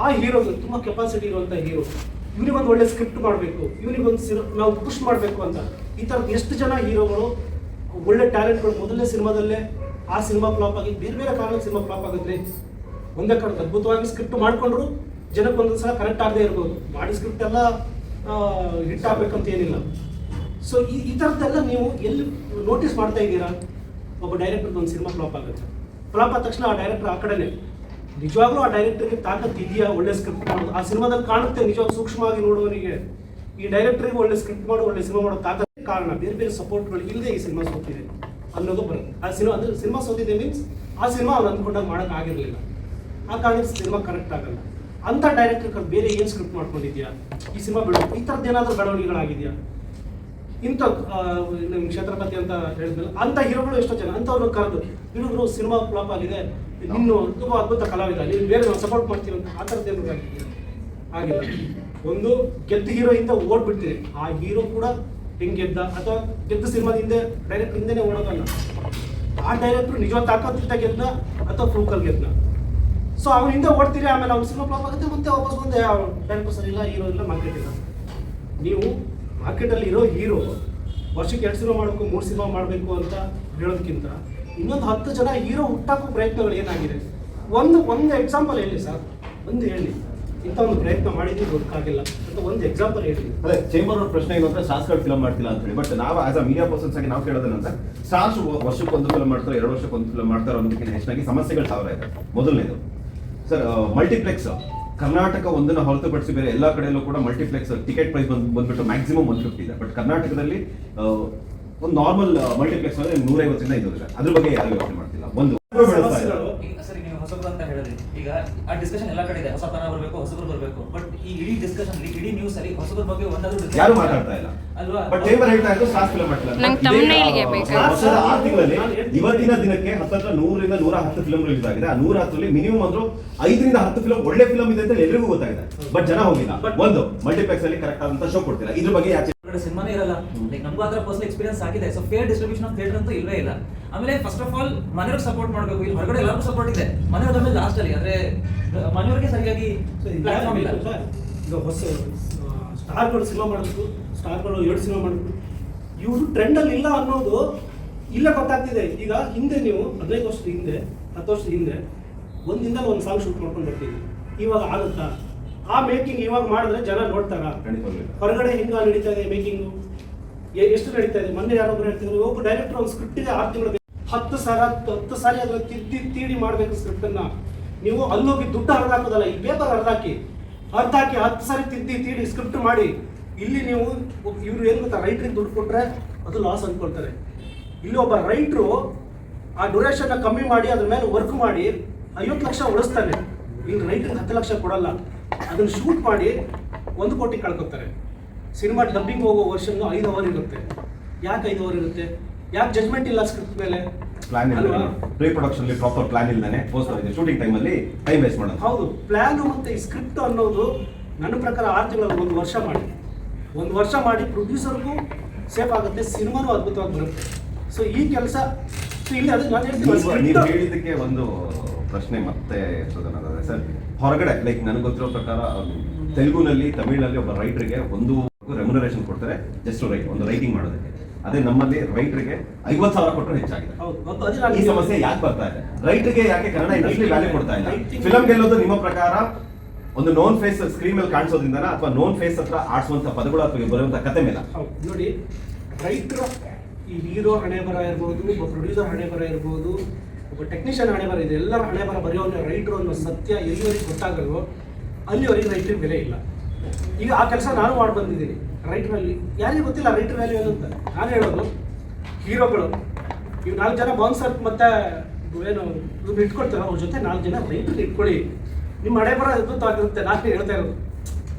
ಆ ಹೀರೋ ತುಂಬ ಕೆಪಾಸಿಟಿ ಇರುವಂಥ ಹೀರೋ, ಇವನಿಗೊಂದು ಒಳ್ಳೆ ಸ್ಕ್ರಿಪ್ಟ್ ಮಾಡಬೇಕು, ಇವನಿಗೊಂದು ನಾವು ಪುಷ್ ಮಾಡಬೇಕು ಅಂತ. ಈ ಥರದ್ದು ಎಷ್ಟು ಜನ ಹೀರೋಗಳು, ಒಳ್ಳೆ ಟ್ಯಾಲೆಂಟ್ಗಳು ಮೊದಲನೇ ಸಿನಿಮಾದಲ್ಲೇ ಆ ಸಿನಿಮಾ ಫ್ಲಾಪ್ ಆಗಿ ಬೇರೆ ಬೇರೆ ಕಾರಣಕ್ಕೆ ಸಿನಿಮಾ ಫ್ಲಾಪ್ ಆಗುತ್ತೆ. ಒಂದೇ ಕಡೆ ಅದ್ಭುತವಾಗಿ ಸ್ಕ್ರಿಪ್ಟ್ ಮಾಡಿಕೊಂಡ್ರು ಜನಕ್ಕೆ ಒಂದೊಂದು ಸಲ ಕರೆಕ್ಟ್ ಆಗದೆ ಇರ್ಬೋದು, ಮಾಡಿ ಸ್ಕ್ರಿಪ್ಟ್ ಎಲ್ಲ ಹಿಟ್ ಆಗಬೇಕಂತ ಏನಿಲ್ಲ. ಸೊ ಈ ಥರದ್ದೆಲ್ಲ ನೀವು ಎಲ್ಲಿ ನೋಟಿಸ್ ಮಾಡ್ತಾ ಇದ್ದೀರಾ? ಒಬ್ಬ ಡೈರೆಕ್ಟರ್ದು ಒಂದು ಸಿನಿಮಾ ಫ್ಲಾಪ್ ಆಗುತ್ತೆ, ಫ್ಲಾಪ್ ಆದ ತಕ್ಷಣ ಆ ಡೈರೆಕ್ಟರ್ ಆ ಕಡೆನೇ ನಿಜವಾಗ್ಲೂ ಆ ಡೈರೆಕ್ಟರ್ಗೆ ತಾಕತ್ತು ಇದೆಯಾ ಒಳ್ಳೆ ಸ್ಕ್ರಿಪ್ಟ್ ಮಾಡೋದು? ಆ ಸಿನಿಮಾದಲ್ಲಿ ಕಾಣುತ್ತೆ ನಿಜವಾಗ ಸೂಕ್ಷ್ಮವಾಗಿ ನೋಡುವವನಿಗೆ, ಈ ಡೈರೆಕ್ಟರ್ಗೆ ಒಳ್ಳೆ ಸ್ಕ್ರಿಪ್ಟ್ ಮಾಡೋ ಒಳ್ಳೆ ಸಿನಿಮಾ ಮಾಡೋ ತಾಕತ್ತು ಕಾರಣ ಬೇರೆ ಬೇರೆ ಸಪೋರ್ಟ್ಗಳು ಇಲ್ಲದೆ ಈ ಸಿನಿಮಾ ಸೋತಿದೆ ಅನ್ನೋದು ಬರುತ್ತೆ. ಆ ಸಿನಿಮಾ ಅಂದರೆ ಸಿನಿಮಾ ಸೋತಿದೆ ಮೀನ್ಸ್ ಆ ಸಿನಿಮಾ ಅವ್ರು ಅಂದ್ಕೊಂಡಾಗ ಮಾಡೋಕ್ಕಾಗಿರಲಿಲ್ಲ, ಆ ಕಾರಣಕ್ಕೆ ಸಿನಿಮಾ ಕರೆಕ್ಟ್ ಆಗಲ್ಲ. ಅಂಥ ಡೈರೆಕ್ಟರ್ ಬೇರೆ ಏನು ಸ್ಕ್ರಿಪ್ಟ್ ಮಾಡ್ಕೊಂಡಿದ್ಯಾ, ಈ ಸಿನಿಮಾ ಬಿಡೋ ಈ ಥರದ್ದು ಏನಾದರೂ ಬೆಳವಣಿಗೆಗಳಾಗಿದೆಯಾ? ಇಂಥ ನಿಮ್ಮ ಕ್ಷೇತ್ರಪತಿ ಅಂತ ಹೇಳಿದ್ಮೇಲೆ ಅಂಥ ಹೀರೋಗಳು ಎಷ್ಟೋ ಜನ ಅಂಥವ್ರು ಕರೆದು ಹುಡುಗರು ಸಿನಿಮಾ ಫ್ಲಾಪ್ ಆಗಿದೆ, ಇನ್ನು ತುಂಬ ಅದ್ಭುತ ಕಲಾವಿದ, ನೀವು ಬೇರೆ ನಾವು ಸಪೋರ್ಟ್ ಮಾಡ್ತೀವಿ ಅಂತ ಆ ಥರದ್ದು ಏನು ಆಗಿಲ್ಲ. ಒಂದು ಗೆದ್ದ ಹೀರೋ ಇಂದ ಓಡ್ಬಿಡ್ತೀರಿ, ಆ ಹೀರೋ ಕೂಡ ಹೆಂಗೆ ಗೆದ್ದ ಅಥವಾ ಗೆದ್ದ ಸಿನಿಮಾದಿಂದ ಡೈರೆಕ್ಟರ್ ಹಿಂದೆನೇ ಓಡೋದಲ್ಲ, ಆ ಡೈರೆಕ್ಟ್ರು ನಿಜವಾದ ತಾಕತ್ತಿದ್ದ ಗೆದ್ದ ಅಥವಾ ಫ್ಲೂಕಲ್ಲಿ ಗೆದ್ದ. ಸೊ ಅವನಿಂದ ಓಡ್ತೀರಿ, ಆಮೇಲೆ ಅವ್ನು ಸಿನಿಮಾ ಫ್ಲಾಪ್ ಆಗುತ್ತೆ, ಮತ್ತೆ ವಾಪಸ್ ಬಂದೆ ಡೈರೆಕ್ಟರ್ ಸರಿ ಇಲ್ಲ, ಹೀರೋ ಇಲ್ಲ, ಮಾರ್ಕೆಟ್ ಇಲ್ಲ. ನೀವು ಮಾರ್ಕೆಟಲ್ಲಿ ಇರೋ ಹೀರೋ ವರ್ಷಕ್ಕೆ 2 ಸಿನಿಮಾ ಮಾಡಬೇಕು, 3 ಸಿನಿಮಾ ಮಾಡಬೇಕು ಅಂತ ಹೇಳೋದಕ್ಕಿಂತ ಇನ್ನೊಂದು 10 ಜನ ಹೀರೋ ಹುಟ್ಟಾಕೋ ಪ್ರಯತ್ನಗಳು ಏನಾಗಿದೆ? ಒಂದು ಎಕ್ಸಾಂಪಲ್ ಹೇಳಿ ಸರ್, ಒಂದು ಹೇಳಿ ಇಂಥ ಒಂದು ಪ್ರಯತ್ನ ಮಾಡಿದ್ದು ಗೊತ್ತಾಗಿಲ್ಲ ಅಂತ ಒಂದು ಎಕ್ಸಾಂಪಲ್ ಹೇಳಿ. ಅದೇ ಚೇಂಬರ್ ಅವ್ರ ಪ್ರಶ್ನೆ ಏನು ಅಂದ್ರೆ ಸ್ಟಾರ್ಸ್ ಫಿಲಮ್ ಮಾಡ್ತಿಲ್ಲ ಅಂತ ಹೇಳಿ. ಬಟ್ ನಾವು ಆಸ್ ಅ ಮೀಡಿಯಾ ಪರ್ಸನ್ಸ್ ಆಗಿ ನಾವು ಕೇಳೋದೇನಂದ್ರೆ ಸ್ಟಾರ್ಸ್ ವರ್ಷಕ್ಕೆ 1 ಫಿಲಮ್ ಮಾಡ್ತಾರೆ, 2 ವರ್ಷಕ್ಕೆ 1 ಫಿಲಮ್ ಮಾಡ್ತಾರೆ ಅನ್ನೋದಕ್ಕಿಂತ ಹೆಚ್ಚಾಗಿ ಸಮಸ್ಯೆಗಳು 1000 ಇದೆ. ಮೊದಲನೇದು ಸರ್, ಮಲ್ಟಿಪ್ಲೆಕ್ಸ್ ಕರ್ನಾಟಕ ಒಂದನ್ನು ಹೊರತುಪಡಿಸಿ ಬೇರೆ ಎಲ್ಲ ಕಡೆಯಲ್ಲೂ ಕೂಡ ಮಲ್ಟಿಪ್ಲೆಕ್ಸ್ ಟಿಕೆಟ್ ಪ್ರೈಸ್ ಬಂದ್ಬಿಟ್ಟು ಮ್ಯಾಕ್ಸಿಮಮ್ 150 ಇದೆ. ಬಟ್ ಕರ್ನಾಟಕದಲ್ಲಿ ಒಂದು ನಾರ್ಮಲ್ ಮಲ್ಟಿಪ್ಲೆಕ್ಸ್ ಅಂದ್ರೆ 150 ಇಂದ 500 ಇದೆ. ಅದ್ರ ಬಗ್ಗೆ ಯಾರು ಯೋಚನೆ ಮಾಡ್ತಿಲ್ಲ. ಒಂದು ಸರಿ, ನೀವು ಹೊಸಬ್ರು ಅಂತ ಹೇಳಿದ್ರಿ, ಈಗ ಆ ಡಿಸ್ಕಷನ್ ಎಲ್ಲ ಕಡೆ ಇದೆ, ಹೊಸತನ ಬರಬೇಕು, ಹೊಸಬ್ರು ಬರಬೇಕು. ಬಟ್ ಈ ಇಡೀ ಡಿಸ್ಕಷನ್ ಇಡೀ ನ್ಯೂಸ್ ಅಲ್ಲಿ ಹೊಸಬ್ರ ಬಗ್ಗೆ ಒಂದಾದ್ರೂ ಯಾರು ಮಾತಾಡ್ತಾ ಇಲ್ಲ ಅಲ್ವಾ? ಬಟ್ ಚೇಂಬರ್ ಹೇಳ್ತಾ ಇದ್ದು ಸ್ಟಾರ್ಸ್ ಫಿಲಮ್ ಮಾಡ್ತಿಲ್ಲ. ನಂಗೆ thumbnail-ಗೆ ಬೇಕಾ? 6 ತಿಂಗಳಲ್ಲಿ ಇವತ್ತಿನ ದಿನಕ್ಕೆ 100 ರಿಂದ 110 ಫಿಲ್ಮ್ ರಿಲೀಸ್ ಆಗಿದೆ. ಆ 110ರಲ್ಲಿ ಮಿನಿಮಮ್ ಅಂದ್ರೂ 5 ರಿಂದ 10 ಫಿಲ್ಮ್ ಒಳ್ಳೆ ಫಿಲ್ಮ್ ಇದೆ ಅಂತ ಎಲ್ರಿಗೂ ಗೊತ್ತಾಗಿದೆ. ಬಟ್ ಜನ ಹೋಗಿಲ್ಲ. ಒಂದು ಮಲ್ಟಿಪ್ಲೆಕ್ಸ್ ಅಲ್ಲಿ ಕರೆಕ್ಟ್ ಆದಂತ ಶೋ ಕೊಡ್ತಿಲ್ಲ. ಇದ್ರ ಬಗ್ಗೆ ಯಾಕೆ ಸಿನಿಮಾನೇ ಇರಲ್ಲ? ಲೈಕ್ ನಮಗೂ ಅದರ ಪರ್ಸನಲ್ ಎಕ್ಸ್ಪೀರಿಯನ್ಸ್ ಆಗಿದೆ. So fair distribution of theatre ಅಂತೂ ಇಲ್ವೇ ಇಲ್ಲ. ಆಮೇಲೆ ಫಸ್ಟ್ ಆಫ್ ಆಲ್ ಮನೆಯವ್ರಿಗೆ ಸಪೋರ್ಟ್ ಮಾಡಬೇಕು. ಇಲ್ಲಿ ಹೊರಗಡೆ ಎಲ್ಲರಿಗೂ ಸಪೋರ್ಟ್ ಇದೆ, ಮನೆಯವ್ರ ಮೇಲೆ ಲಾಸ್ಟ್ ಅಲ್ಲಿ ಅಂದ್ರೆ ಮನೆಯವ್ರಿಗೆ ಸರಿಯಾಗಿ ಪ್ಲಾಟ್ಫಾರ್ಮ್ ಇಲ್ಲ. ಈಗ ಹೊಸ ಸ್ಟಾರ್ಗಳು ಸಿನಿಮಾ ಮಾಡಬೇಕು, ಸ್ಟಾರ್ಗಳು 2 ಸಿನಿಮಾ ಮಾಡಬೇಕು, ಇವರು ಟ್ರೆಂಡಲ್ಲಿ ಇಲ್ಲ ಅನ್ನೋದು ಇಲ್ಲೇ ಗೊತ್ತಾಗ್ತಿದೆ. ಈಗ ಹಿಂದೆ ನೀವು 15 ವರ್ಷದ ಹಿಂದೆ 10 ವರ್ಷದ ಹಿಂದೆ ಒಂದಿಂದಲೇ ಒಂದು ಸಾಂಗ್ ಶೂಟ್ ಮಾಡ್ಕೊಂಡು ಬರ್ತೀವಿ. ಇವಾಗ ಆಗುತ್ತಾ? ಆ ಮೇಕಿಂಗ್ ಇವಾಗ ಮಾಡಿದ್ರೆ ಜನ ನೋಡ್ತಾರ? ಹೊರಗಡೆ ಹಿಂಗ ನಡೀತಾ ಇದೆ ಮೇಕಿಂಗು, ಎಷ್ಟು ನಡೀತಾ ಇದೆ? ಮೊನ್ನೆ ಯಾರೊಬ್ರು ಹೇಳ್ತಿದ್ರು, ಒಬ್ಬ ಡೈರೆಕ್ಟರ್ ಒಂದು ಸ್ಕ್ರಿಪ್ಟಿಗೆ 6 ತಿಂಗಳು 10 ಸಾರಿ ಅದ್ರ ತೀಡಿ ಮಾಡಬೇಕು ಸ್ಕ್ರಿಪ್ಟನ್ನು. ನೀವು ಅಲ್ಲೋಗಿ ದುಡ್ಡು ಹರಿದಾಕೋದಲ್ಲ, ಈ ಪೇಪರ್ ಹರಿದಾಕಿ 10 ಸಾರಿ ತೀಡಿ ಸ್ಕ್ರಿಪ್ಟ್ ಮಾಡಿ. ಇಲ್ಲಿ ನೀವು ಇವ್ರು ಏನು ಗೊತ್ತಾ, ರೈಟ್ರಿಗೆ ದುಡ್ಡು ಕೊಟ್ಟರೆ ಅದು ಲಾಸ್ ಅಂದ್ಕೊಳ್ತಾರೆ. ಇಲ್ಲಿ ಒಬ್ಬ ರೈಟ್ರು ಆ ಡ್ಯೂರೇಷನ್ನ ಕಮ್ಮಿ ಮಾಡಿ ಅದ್ರ ಮೇಲೆ ವರ್ಕ್ ಮಾಡಿ 50 ಲಕ್ಷ ಉಳಿಸ್ತಾನೆ. ಇಲ್ಲಿ ರೈತರಿಗೆ 10 ಲಕ್ಷ ಕೊಡಲ್ಲ. ಅದನ್ನು ಶೂಟ್ ಮಾಡಿ 1 ಕೋಟಿ ಕಳ್ಕೊತಾರೆ. ಸಿನಿಮಾ ಡಬ್ಬಿಂಗ್ ಹೋಗೋ ವರ್ಷನ್ 5 ಅವರ್ ಇರುತ್ತೆ. ಯಾಕೆ 5 ಅವರ್ ಇರುತ್ತೆ? ಯಾಕೆ ಜಜ್ಮೆಂಟ್ ಇಲ್ಲ ಸ್ಕ್ರಿಪ್ಟ್ ಮೇಲೆ? ಪ್ಲಾನ್ ಇಲ್ಲ, ಪ್ರೀ ಪ್ರೊಡಕ್ಷನ್ ಪ್ರಾಪರ್ ಪ್ಲಾನ್ ಇಲ್ಲದೆ ಶೂಟಿಂಗ್ ಟೈಮಲ್ಲಿ ಟೈಮ್ ವೇಸ್ಟ್ ಮಾಡೋದು. ಹೌದು, ಪ್ಲಾನ್ ಮತ್ತೆ ಈ ಸ್ಕ್ರಿಪ್ಟ್ ಅನ್ನೋದು ನನ್ನ ಪ್ರಕಾರ 6 ತಿಂಗಳಲ್ಲಿ 1 ವರ್ಷ ಮಾಡಿ, 1 ವರ್ಷ ಮಾಡಿ ಪ್ರೊಡ್ಯೂಸರ್ಗೂ ಸೇಫ್ ಆಗುತ್ತೆ, ಸಿನಿಮಾನೂ ಅದ್ಭುತವಾಗಿ ಬರುತ್ತೆ. ಸೊ ಈ ಕೆಲಸ ಇಲ್ಲಿ ಅದು ನಾನು ನೀವು ಹೇಳ್ತೀನಿ. ಹೇಳಿದ್ದಕ್ಕೆ ಒಂದು ಪ್ರಶ್ನೆ ಮತ್ತೆ ಎತ್ತೋದನ್ನೋದಾದ್ರೆ ಸರ್, ಹೊರಗಡೆ ಲೈಕ್ ನನಗೆ ಗೊತ್ತಿರೋ ಪ್ರಕಾರ ತೆಲುಗುನಲ್ಲಿ ತಮಿಳಿನಲ್ಲಿ ಒಬ್ಬ ರೈಟರ್ಗೆ ಒಂದು ರೆಮ್ಯುನರೇಷನ್ ಕೊಡ್ತಾರೆ ಜಸ್ಟ್ ಒಂದು ರೈಟಿಂಗ್ ಮಾಡೋದಕ್ಕೆ. ಅದೇ ನಮ್ಮಲ್ಲಿ ರೈಟರ್ಗೆ 50,000 ಕೊಟ್ಟರೆ ಹೆಚ್ಚಾಗಿದೆ. ಹೌದು, ಅದೇ ನಾನು ಈ ಸಮಸ್ಯೆ ಯಾಕೆ ಬರ್ತಾ ಇದೆ? ರೈಟರ್ಗೆ ಯಾಕೆ ಕನ್ನಡ ಇಂಡಸ್ಟ್ರಿ ವ್ಯಾಲ್ಯೂ ಕೊಡ್ತಾ ಇಲ್ಲ? ಫಿಲಂ ಗೆಲ್ಲೋದು ನಿಮ್ಮ ಪ್ರಕಾರ ಒಂದು ನೋನ್ ಫೇಸ್ ಸ್ಕ್ರೀನ್ ಮೇಲೆ ಕಾಣಿಸೋದ್ರಿಂದ ಅಥವಾ ನೋನ್ ಫೇಸ್ ಹತ್ರ ಆಡಿಸುವಂತ ಪದಗಳು ಅಥವಾ ಬರುವಂತ ಕತೆ ಮೇಲೆ? ಹೌದು ನೋಡಿ, ರೈಟರ್ ಈ ಹೀರೋ ಹಣೆ ಬರ ಇರ್ಬೋದು, ಒಬ್ಬ ಪ್ರೊಡ್ಯೂಸರ್ ಹಣೆ ಬರ ಇರ್ಬೋದು, ಒಬ್ಬ ಟೆಕ್ನಿಷಿಯನ್ ಹಣೆ ಬರ ಇದೆ, ಎಲ್ಲರ ಹಣೆ ಬರ ಬರೆಯೋನು ರೈಟರ್ ಅನ್ನೋ ಸತ್ಯ ಎಲ್ಲಿವರೆಗೆ ಗೊತ್ತಾಗಲ್ವೋ ಅಲ್ಲಿವರೆಗೆ ರೈಟರ್ ಬೆಲೆ ಇಲ್ಲ. ಈಗ ಆ ಕೆಲಸ ನಾನು ಮಾಡಿ ಬಂದಿದ್ದೀನಿ. ರೈಟ್ರಲ್ಲಿ ಯಾರಿಗೂ ಗೊತ್ತಿಲ್ಲ ರೈಟರ್ ವ್ಯಾಲ್ಯೂ ಏನು ಅಂತ. ನಾನು ಹೇಳೋದು ಹೀರೋಗಳು ಇವು 4 ಜನ ಬೌನ್ಸರ್ ಮತ್ತೆ ಏನು ಇವ್ರು ಇಟ್ಕೊಳ್ತಾರೆ, ಅವ್ರ ಜೊತೆ 4 ಜನ ರೈಟರ್ ಇಟ್ಕೊಳ್ಳಿ, ನಿಮ್ಮ ಹಣೆ ಬರ ಅದ್ಭುತವಾಗಿರುತ್ತೆ. ನಾನು ಹೇಳ್ತಾ ಇರೋದು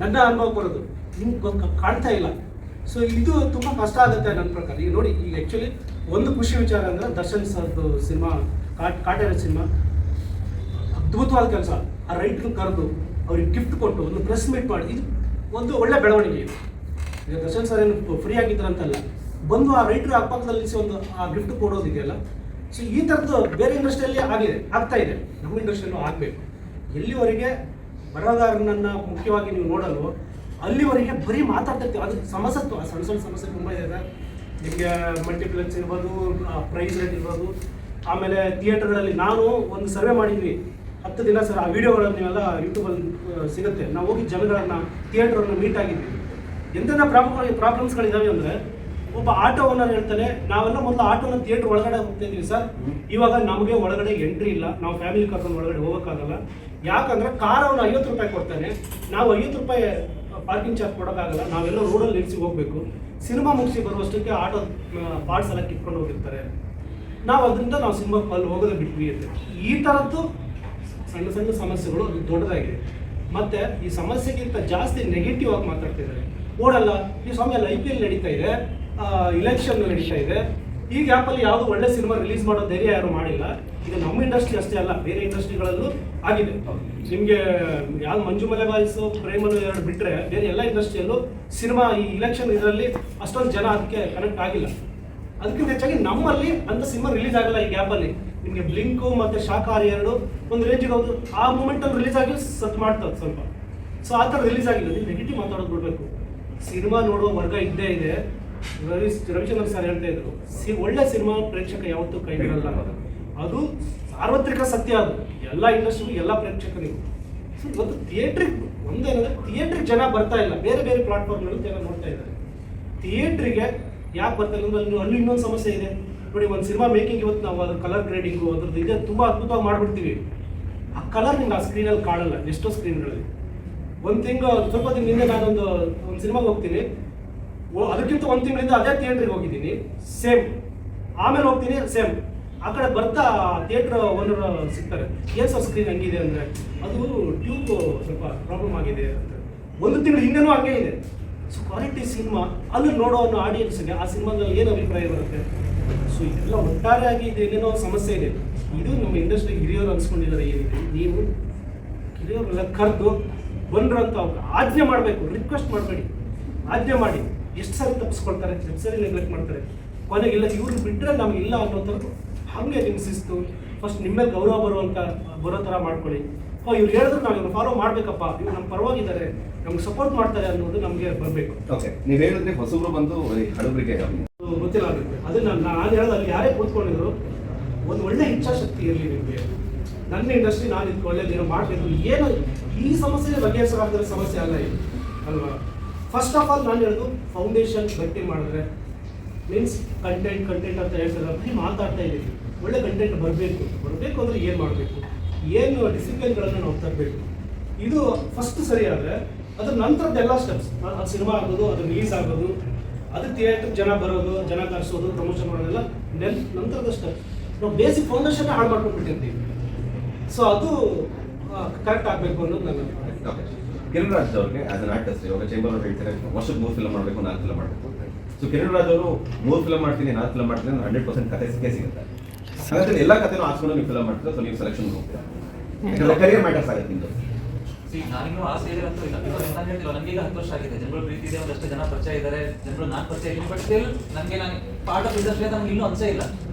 ನನ್ನ ಅನುಭವ ಬರೋದು, ನಿಮ್ಗೆ ಕಾಣ್ತಾ ಇಲ್ಲ. ಸೊ ಇದು ತುಂಬ ಕಷ್ಟ ಆಗುತ್ತೆ ನನ್ನ ಪ್ರಕಾರ. ಈಗ ನೋಡಿ, ಈಗ ಆ್ಯಕ್ಚುಲಿ ಒಂದು ಖುಷಿ ವಿಚಾರ ಅಂದರೆ ದರ್ಶನ್ ಸರ್ದು ಸಿನಿಮಾ ಕಾಟೇರ ಸಿನಿಮಾ ಅದ್ಭುತವಾದ ಕೆಲಸ. ಆ ರೈಟ್ರನ್ನ ಕರೆದು ಅವ್ರಿಗೆ ಗಿಫ್ಟ್ ಕೊಟ್ಟು ಒಂದು ಪ್ರೆಸ್ ಮೀಟ್ ಮಾಡಿ, ಇದು ಒಂದು ಒಳ್ಳೆ ಬೆಳವಣಿಗೆ. ಇದು ಈಗ ದರ್ಶನ್ ಸರ್ ಏನು ಫ್ರೀ ಆಗಿದ್ದಾರಂತಲ್ಲ, ಬಂದು ಆ ರೈಟ್ರ್ ಅಕ್ಕಪಕ್ಕದಲ್ಲಿ ನಿಲ್ಲಿಸಿ ಒಂದು ಆ ಗಿಫ್ಟ್ ಕೊಡೋದಿದೆಯಲ್ಲ. ಸೊ ಈ ಥರದ್ದು ಬೇರೆ ಇಂಡಸ್ಟ್ರಿಯಲ್ಲಿ ಆಗ್ತಾ ಇದೆ, ನಮ್ಮ ಇಂಡಸ್ಟ್ರಿಯಲ್ಲೂ ಆಗಬೇಕು. ಎಲ್ಲಿವರೆಗೆ ಬರಹಗಾರನನ್ನು ಮುಖ್ಯವಾಗಿ ನೀವು ನೋಡಲ್ವೋ ಅಲ್ಲಿವರೆಗೆ ಬರೀ ಮಾತಾಡ್ತಿರ್ತೀವಿ. ಅದು ಸಮಸ್ಯೆ, ಸಣ್ಣ ಸಣ್ಣ ಸಮಸ್ಯೆ ತುಂಬ ಇದೆ. ನಿಮಗೆ ಮಲ್ಟಿಪ್ಲೆಕ್ಸ್ ಇರ್ಬೋದು, ಪ್ರೈಸ್ ರೇಟ್ ಇರ್ಬೋದು, ಆಮೇಲೆ ಥಿಯೇಟರ್ಗಳಲ್ಲಿ ನಾನು ಒಂದು ಸರ್ವೆ ಮಾಡಿದ್ವಿ 10 ದಿನ ಸರ್. ಆ ವಿಡಿಯೋಗಳನ್ನು ನೀವೆಲ್ಲ ಯೂಟ್ಯೂಬಲ್ಲಿ ಸಿಗುತ್ತೆ. ನಾವು ಹೋಗಿ ಜನಗಳನ್ನ ಥಿಯೇಟ್ರನ್ನು ಮೀಟ್ ಆಗಿದ್ವಿ. ಎಂತೆಲ್ಲ ಪ್ರಾಬ್ಲಮ್ಸ್ಗಳಿದ್ದಾವೆ ಅಂದರೆ, ಒಬ್ಬ ಆಟೋ ಓನರ್ ಹೇಳ್ತಾನೆ, ನಾವೆಲ್ಲ ಮೊದಲು ಆಟೋನ ಥಿಯೇಟ್ರ್ ಒಳಗಡೆ ಹೋಗ್ತಾ ಇದ್ವಿ ಸರ್, ಇವಾಗ ನಮಗೆ ಒಳಗಡೆ ಎಂಟ್ರಿ ಇಲ್ಲ, ನಾವು ಫ್ಯಾಮಿಲಿ ಕರ್ಕೊಂಡು ಒಳಗಡೆ ಹೋಗೋಕ್ಕಾಗಲ್ಲ. ಯಾಕಂದರೆ ಕಾರ್ ಅವನು 50 ರೂಪಾಯಿ ಕೊಡ್ತಾನೆ, ನಾವು 50 ರೂಪಾಯಿ ಪಾರ್ಕಿಂಗ್ ಚಾರ್ಜ್ ಕೊಡೋಕ್ಕಾಗಲ್ಲ, ನಾವೆಲ್ಲ ರೋಡಲ್ಲಿ ನಿಲ್ಲಿಸಿ ಹೋಗಬೇಕು. ಸಿನಿಮಾ ಮುಗಿಸಿ ಬರುವಷ್ಟಕ್ಕೆ ಆಟೋ ಪಾರ್ಟ್ಸ್ ಎಲ್ಲ ಕಿತ್ಕೊಂಡು ಹೋಗಿರ್ತಾರೆ. ನಾವು ಅದರಿಂದ ನಾವು ಸಿನಿಮಾ ಅಲ್ಲಿ ಹೋಗೋದೇ ಬಿಟ್ವಿ ಅಂತ. ಈ ಥರದ್ದು ಸಣ್ಣ ಸಣ್ಣ ಸಮಸ್ಯೆಗಳು ಅದು ದೊಡ್ಡದಾಗಿದೆ. ಮತ್ತು ಈ ಸಮಸ್ಯೆಗಿಂತ ಜಾಸ್ತಿ ನೆಗೆಟಿವ್ ಆಗಿ ಮಾತಾಡ್ತಿದ್ದಾರೆ. ಓಡಲ್ಲ, ಈ ಸಮಯ IPL ನಡೀತಾ ಇದೆ, ಇಲೆಕ್ಷನ್ ನಡೀತಾ ಇದೆ, ಈ ಗ್ಯಾಪಲ್ಲಿ ಯಾವುದು ಒಳ್ಳೆ ಸಿನಿಮಾ ರಿಲೀಸ್ ಮಾಡೋ ಧೈರ್ಯ ಯಾರು ಮಾಡಿಲ್ಲ. ಇದು ನಮ್ಮ ಇಂಡಸ್ಟ್ರಿ ಅಷ್ಟೇ ಅಲ್ಲ, ಬೇರೆ ಇಂಡಸ್ಟ್ರಿಗಳಲ್ಲೂ ಆಗಿದೆ. ನಿಮಗೆ ಯಾವ್ದು ಮಂಜು ಮಲೆಬಾಯ್ಸು ಪ್ರೇಮನು 2 ಬಿಟ್ಟರೆ ಬೇರೆ ಎಲ್ಲ ಇಂಡಸ್ಟ್ರಿಯಲ್ಲೂ ಸಿನಿಮಾ ಈ ಇಲೆಕ್ಷನ್ ಇದರಲ್ಲಿ ಅಷ್ಟೊಂದು ಜನ ಅದಕ್ಕೆ ಕನೆಕ್ಟ್ ಆಗಿಲ್ಲ. ಅದಕ್ಕಿಂತ ಹೆಚ್ಚಾಗಿ ನಮ್ಮಲ್ಲಿ ಅಂಥ ಸಿನಿಮಾ ರಿಲೀಸ್ ಆಗಲ್ಲ ಈ ಗ್ಯಾಪಲ್ಲಿ. ನಿಮಗೆ ಬ್ಲಿಂಕು ಮತ್ತು ಶಾಕಾಹಾರಿ 2 ಒಂದು ರೇಂಜಿಗೆ ಹೋದ್ರು, ಆ ಮೂಮೆಂಟಲ್ಲಿ ರಿಲೀಸ್ ಆಗಿ ಸತ್ ಮಾಡ್ತದೆ ಸ್ವಲ್ಪ. ಸೊ ಆ ಥರ ರಿಲೀಸ್ ಆಗಿಲ್ಲ. ನೀವು ನೆಗೆಟಿವ್ ಮಾತಾಡೋದು ಬಿಡಬೇಕು. ಸಿನಿಮಾ ನೋಡುವ ವರ್ಗ ಇದ್ದೇ ಇದೆ. ರವಿಚಂದ್ರನ್ ಸರ್ ಹೇಳ್ತಾ ಇದ್ರು, ಒಳ್ಳೆ ಸಿನಿಮಾ ಪ್ರೇಕ್ಷಕ ಯಾವತ್ತೂ ಕೈ ಬಿಡಲ್ಲ. ಅದು ಸಾರ್ವತ್ರಿಕ ಸತ್ಯ. ಅದು ಎಲ್ಲ ಇಂಡಸ್ಟ್ರಿಗೂ ಎಲ್ಲ ಪ್ರೇಕ್ಷಕರಿಗೂ. ಸೊ ಇವತ್ತು ಥಿಯೇಟ್ರಿಗೆ ಒಂದೇನಂದ್ರೆ, ಥಿಯೇಟ್ರಿಗೆ ಜನ ಬರ್ತಾ ಇಲ್ಲ, ಬೇರೆ ಬೇರೆ ಪ್ಲಾಟ್ಫಾರ್ಮ್ಗಳು ಜನ ನೋಡ್ತಾ ಇದ್ದಾರೆ. ಥಿಯೇಟ್ರಿಗೆ ಯಾಕೆ ಬರ್ತಾ ಇಲ್ಲ ಅಂದ್ರೆ ಅಲ್ಲಿ ಇನ್ನೊಂದು ಸಮಸ್ಯೆ ಇದೆ ನೋಡಿ. ಒಂದು ಸಿನಿಮಾ ಮೇಕಿಂಗ್ ಇವತ್ತು ನಾವು ಅದ್ರ ಕಲರ್ ಗ್ರೇಡಿಂಗು ಅದ್ರದ್ದು ಇದೆ ತುಂಬ ಅದ್ಭುತವಾಗಿ ಮಾಡಿಬಿಡ್ತೀವಿ. ಆ ಕಲರ್ ನಿಮ್ಗೆ ಆ ಸ್ಕ್ರೀನಲ್ಲಿ ಕಾಣಲ್ಲ ಎಷ್ಟೋ ಸ್ಕ್ರೀನ್ಗಳಲ್ಲಿ. ಒಂದು ತಿಂಗಳು ಸ್ವಲ್ಪ ದಿನದಿಂದ ನಾನೊಂದು ಸಿನಿಮಾಗೆ ಹೋಗ್ತೀನಿ, ಅದಕ್ಕಿಂತ 1 ತಿಂಗಳಿಂದ ಅದೇ ಥಿಯೇಟ್ರಿಗೆ ಹೋಗಿದ್ದೀನಿ, ಸೇಮ್. ಆಮೇಲೆ ಹೋಗ್ತೀನಿ, ಸೇಮ್. ಆ ಕಡೆ ಬರ್ತಾ ಥಿಯೇಟ್ರ್ ಓನರ್ ಸಿಗ್ತಾರೆ, ಏನು ಸರ್ ಸ್ಕ್ರೀನ್ ಹಂಗಿದೆ ಅಂದರೆ, ಅದು ಟ್ಯೂಬ್ ಸ್ವಲ್ಪ ಪ್ರಾಬ್ಲಮ್ ಆಗಿದೆ ಅಂತ. 1 ತಿಂಗಳು ಹಿಂದೆನೂ ಹಂಗೆ ಇದೆ. ಸೊ ಕ್ವಾಲಿಟಿ ಸಿನಿಮಾ ಅಲ್ಲಿ ನೋಡೋ ಅನ್ನೋ ಆಡಿಯನ್ಸ್ಗೆ ಆ ಸಿನಿಮಾದಲ್ಲಿ ಏನು ಅಭಿಪ್ರಾಯ ಬರುತ್ತೆ? ಸೊ ಇದೆಲ್ಲ ಒಟ್ಟಾರೆಯಾಗಿ ಏನೇನೋ ಸಮಸ್ಯೆ ಇದೆ. ಇದು ನಮ್ಮ ಇಂಡಸ್ಟ್ರಿಗೆ ಹಿರಿಯರು ಅನ್ಸ್ಕೊಂಡಿದ್ದಾರೆ. ಏನಿದೆ, ನೀವು ಹಿರಿಯರೆಲ್ಲ ಕರೆದು ಬಂದ್ರು ಅಂತ ಅವ್ರು ಆಜ್ಞೆ ಮಾಡಬೇಕು, ರಿಕ್ವೆಸ್ಟ್ ಮಾಡಬೇಡಿ, ಆಜ್ಞೆ ಮಾಡಿ. ಎಷ್ಟು ಸಾರಿ ತಪ್ಪಿಸ್ಕೊಳ್ತಾರೆ, ಎಷ್ಟು ಸಾರಿ ನೆಗ್ಲೆಕ್ಟ್ ಮಾಡ್ತಾರೆ. ಕೊನೆಗಿಲ್ಲ ಇವ್ರು ಬಿಟ್ಟರೆ ನಮಗಿಲ್ಲ ಅನ್ನೋ ಥರ ಹಾಗೆ ನಿಮ್ಮ ಶಿಸ್ತು. ಫಸ್ಟ್ ನಿಮ್ಮ ಮೇಲೆ ಗೌರವ ಬರೋ ಥರ ಮಾಡ್ಕೊಳ್ಳಿ. ಇವ್ರು ಹೇಳಿದ್ರೆ ನಾವು ಇವ್ರು ಫಾಲೋ ಮಾಡಬೇಕಪ್ಪ, ಇವ್ರು ನಮ್ಮ ಪರವಾಗಿದ್ದಾರೆ, ನಮ್ಗೆ ಸಪೋರ್ಟ್ ಮಾಡ್ತಾರೆ ಅನ್ನೋದು ನಮಗೆ ಬರಬೇಕು. ಓಕೆ, ನೀವು ಹೇಳಿದ್ರೆ ಹೊಸಬ್ರು ಬಂದು ಹಡಬರಿಗೆ ಗೊತ್ತಿಲ್ಲ ಆಗುತ್ತೆ. ಅದು ನಾನು ಹೇಳೋದು, ಅಲ್ಲಿ ಯಾರೇ ಕೂತ್ಕೊಂಡಿದ್ರು ಒಂದು ಒಳ್ಳೆ ಇಚ್ಛಾಶಕ್ತಿ ಇರಲಿ ನಿಮಗೆ. ನನ್ನ ಇಂಡಸ್ಟ್ರಿ ನಾನು ಇದಕ್ಕೆ ಒಳ್ಳೇದೇನೋ ಮಾಡಬೇಕು. ಏನು ಈ ಸಮಸ್ಯೆ ಬಗೆಹರಿಸೋಕ್ಕಾಗದ ಸಮಸ್ಯೆ ಅಲ್ಲ ಇದು, ಅಲ್ವಾ? ಫಸ್ಟ್ ಆಫ್ ಆಲ್ ನಾನು ಹೇಳೋದು, ಫೌಂಡೇಶನ್ ಗಟ್ಟಿ ಮಾಡಿದ್ರೆ ಮೀನ್ಸ್ ಕಂಟೆಂಟ್ ಅಂತ ಹೇಳ್ತಾರೆ. ಬರೀ ಮಾತಾಡ್ತಾ ಇದ್ದೀವಿ, ಒಳ್ಳೆ ಕಂಟೆಂಟ್ ಬರಬೇಕು ಅಂದರೆ ಏನು ಮಾಡಬೇಕು, ಏನು ಡಿಸಿಪ್ಲಿನ್ಗಳನ್ನು ನಾವು ತರಬೇಕು. ಇದು ಫಸ್ಟ್ ಸರಿ ಆದರೆ ಅದ್ರ ನಂತರದ್ದು ಎಲ್ಲ ಸ್ಟೆಪ್ಸ್, ಅದು ಸಿನಿಮಾ ಆಗೋದು, ಅದು ರಿಲೀಸ್ ಆಗೋದು, ಅದು ಥಿಯೇಟ್ರ್ ಜನ ಬರೋದು, ಜನ ಕರೆಸೋದು, ಪ್ರಮೋಷನ್ ಮಾಡೋದೆಲ್ಲ ನಂತರದ ಸ್ಟೆಪ್. ನಾವು ಬೇಸಿಕ್ ಫೌಂಡೇಶನ್ ಹಾಳು ಮಾಡ್ಕೊಂಡ್ಬಿಟ್ಟಿರ್ತೀವಿ. ಸೊ ಅದು ಕರೆಕ್ಟ್ ಆಗಬೇಕು ಅನ್ನೋದು ನನ್ನ ಅಭಿಪ್ರಾಯ. ಓಕೆ, ಕಿರಣ್ ರಾಜ್ ಅವ್ರಿಗೆ ಆಸ್ ಅನ್ ಆರ್ಟಿಸ್ಟ್ ಇವಾಗ ಚೇಂಬರ್ ಅವ್ರು ಹೇಳ್ತಾರೆ ವರ್ಷಕ್ಕೆ 3 ಫಿಲ್ಮ್ ಮಾಡಬೇಕು, 4 ಫಿಲ್ಮ್ ಮಾಡಬೇಕು ಅಂತ. ಸೊ ಕಿರಣ್ ರಾಜ್ ಅವರು 3 ಫಿಲ್ಮ್ ಮಾಡ್ತೀನಿ, 4 ಫಿಲ್ಮ್ ಮಾಡ್ತೀನಿ, 100% ಕತೆ ಸಿಗುತ್ತೆ. ಹಾಗಾದ್ರೆ ಎಲ್ಲ ಕಥೆನೂ ಆಸ್ಕೊಂಡು ನೀವು ಫಿಲ್ಮ್ ಮಾಡ್ತೀರಾ, ಸೊ ನೀವು ಸೆಲೆಕ್ಷನ್ ಹೋಗ್ತೀರಾ, ಯಾಕಂದ್ರೆ ಕರಿಯರ್ ಮ್ಯಾಟರ್ಸ್ ಆಗುತ್ತೆ ನಿಮ್ದು. ನಾನಿನ್ನೂ ಆ ಸ್ಟೇಜ್ ಅಂತೂ ಇಲ್ಲ. ನಾನು ಹೇಳ್ತಿಲ್ಲ, ನನಗೆ ಈಗ 10 ವರ್ಷ ಆಗಿದೆ, ಜನಗಳು ಪ್ರೀತಿ ಇದೆ, ಒಂದಷ್ಟು ಜನ ಪರಿಚಯ ಇದ್ದಾರೆ, ಜನಗಳು ನಾನು ಪರಿಚಯ ಇದ್ದೀನಿ. ಬಟ್ ಸ್ಟಿಲ್ ನನಗೆ ನಾನು ಪಾರ್ಟ್ ಆಫ್ ಇಂಡಸ್ಟ್ರಿ ಅಂತ ನನಗೆ ಇನ್ನೂ ಅನ್ಸೇ ಇಲ್ಲ.